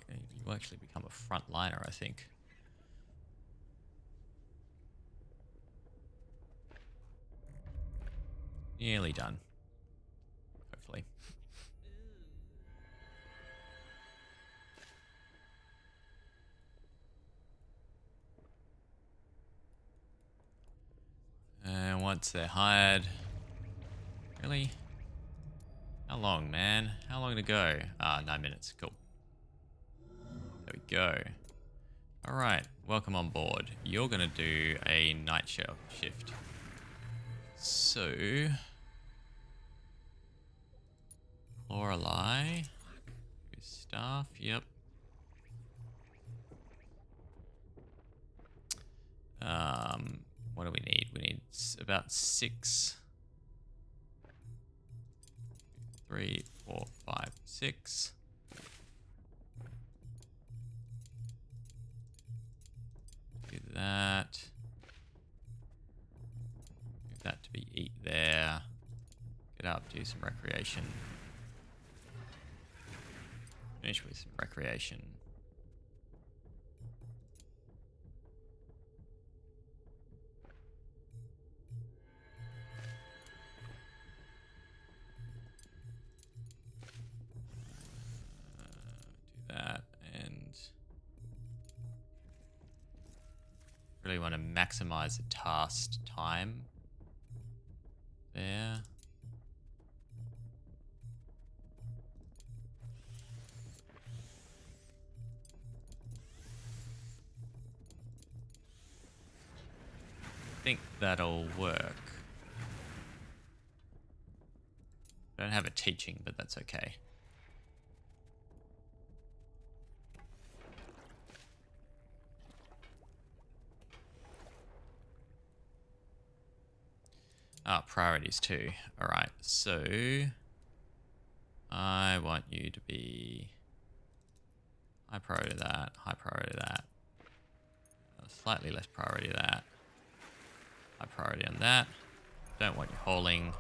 you actually become a frontliner, I think. Nearly done. Hopefully. And once they're hired... Really? How long, man? How long to go? 9 minutes. Cool. There we go. Alright, welcome on board. You're going to do a night shift. So... Lorelei. Staff, yep. What do we need? We need about 6. 3, 4, 5, 6. Do that. Move that to be eat there. Get up, do some recreation. Finish with some recreation. Do that, and really want to maximize the task time there. I think that'll work. I don't have a teaching, but that's okay. Priorities too. Alright, so I want you to be high priority to that, high priority to that, slightly less priority to that, high priority on that. Don't want you hauling.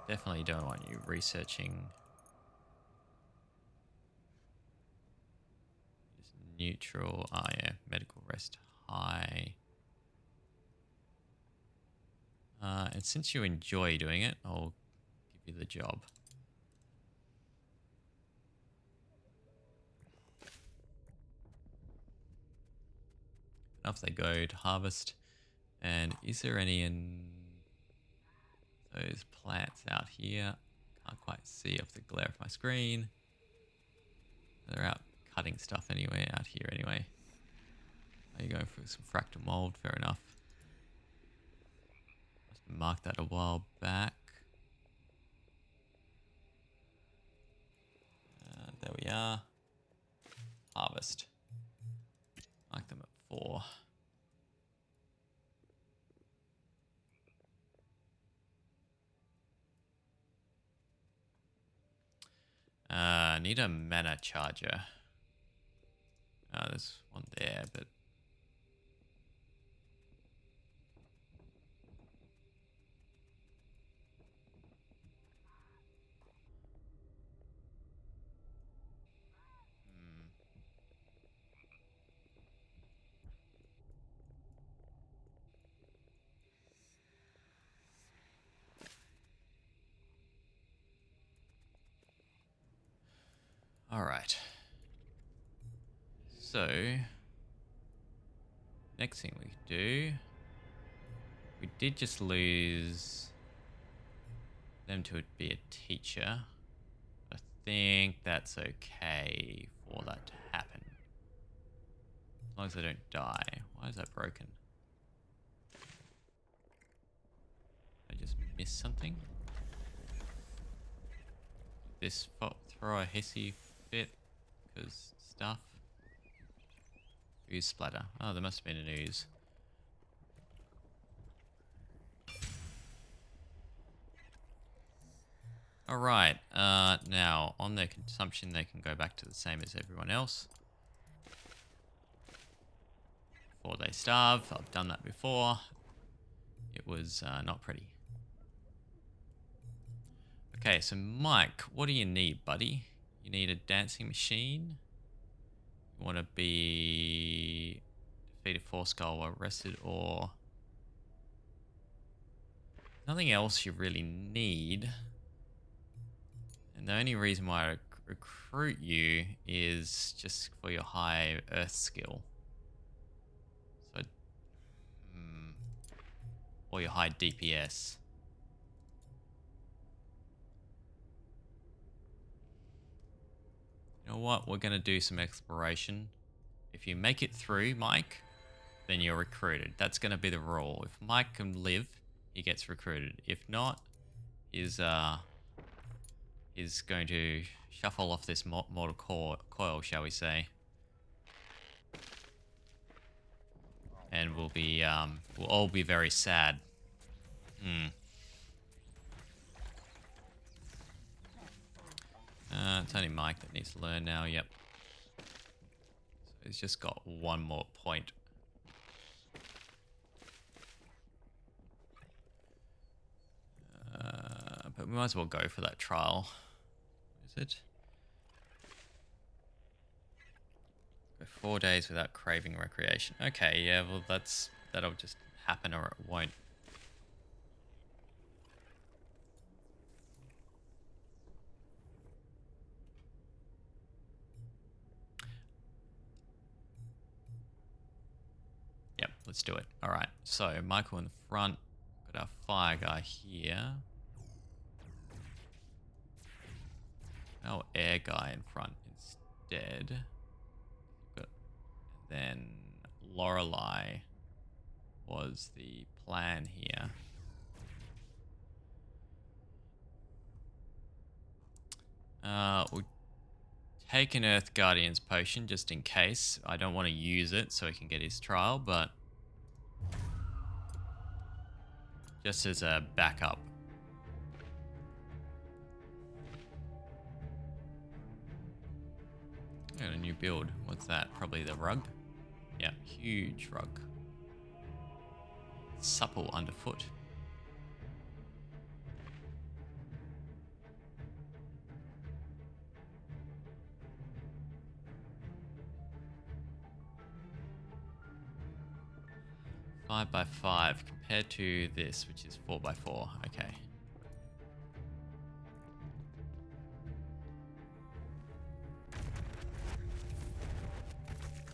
Definitely don't want you researching. Just neutral. Yeah, medical rest high. And since you enjoy doing it, I'll give you the job. Off they go to harvest. And is there any in those plants out here? Can't quite see off the glare of my screen. They're out cutting stuff anyway, out here anyway. There you go for some fractal mold. Fair enough. Must have marked that a while back. There we are. Harvest. Mark them at 4. Need a mana charger. There's one there, but all right. So next thing we do, we did just lose them to be a teacher. I think that's okay for that to happen. As long as they don't die. Why is that broken? I just missed something? Did this throw a hissy fit? Because stuff. Ooze splatter. Oh, there must have been an ooze. Alright, now on their consumption they can go back to the same as everyone else. Before they starve. I've done that before. It was not pretty. Okay, so Mike, what do you need, buddy? You need a dancing machine. You want to be defeated 4 skull while rested, or nothing else you really need. And the only reason why I recruit you is just for your high earth skill. So, or your high DPS. You know what? We're going to do some exploration. If you make it through, Mike, then you're recruited. That's going to be the rule. If Mike can live, he gets recruited. If not, he's going to shuffle off this mortal coil, shall we say. And we'll all be very sad. It's only Mike that needs to learn now, yep. So he's just got one more point. But we might as well go for that trial. Is it? Go 4 days without craving recreation. Okay, yeah, well that'll just happen or it won't. Yep, let's do it. Alright, so Michael in the front. Got our fire guy here. Our air guy in front instead. Then Lorelei was the plan here. We'll take an Earth Guardian's potion just in case. I don't want to use it so he can get his trial, but just as a backup. Got a new build. What's that? Probably the rug? Yeah, huge rug. Supple underfoot. Five by 5 compared to this, which is 4 by 4. Okay.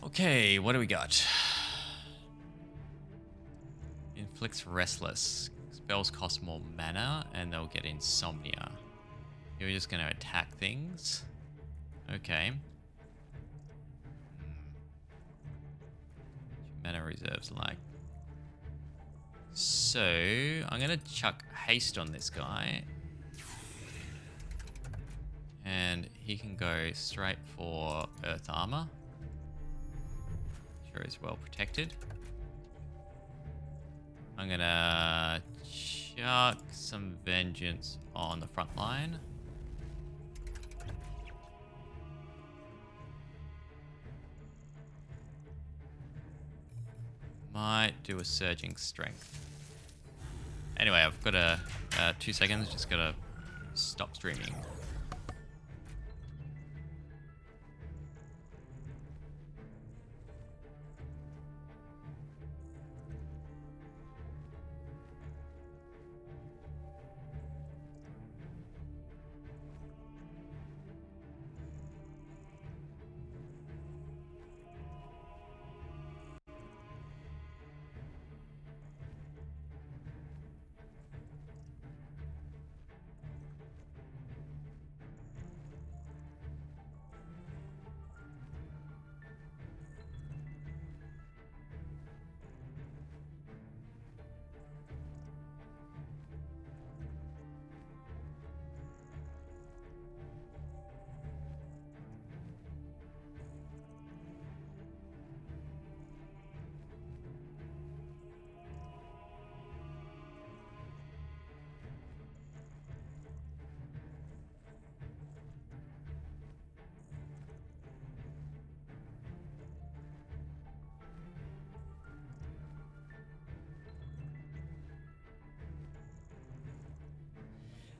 Okay, what do we got? Inflicts restless. Spells cost more mana and they'll get insomnia. You're just going to attack things. Okay. mana reserves like? So I'm gonna chuck haste on this guy, and he can go straight for earth armor. Sure, is well protected. I'm gonna chuck some vengeance on the front line. Might do a surging strength. Anyway, I've got 2 seconds. Just gotta stop streaming.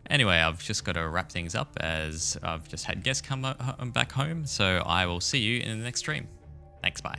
Anyway, I've just got to wrap things up as I've just had guests come back home. So I will see you in the next stream. Thanks, bye.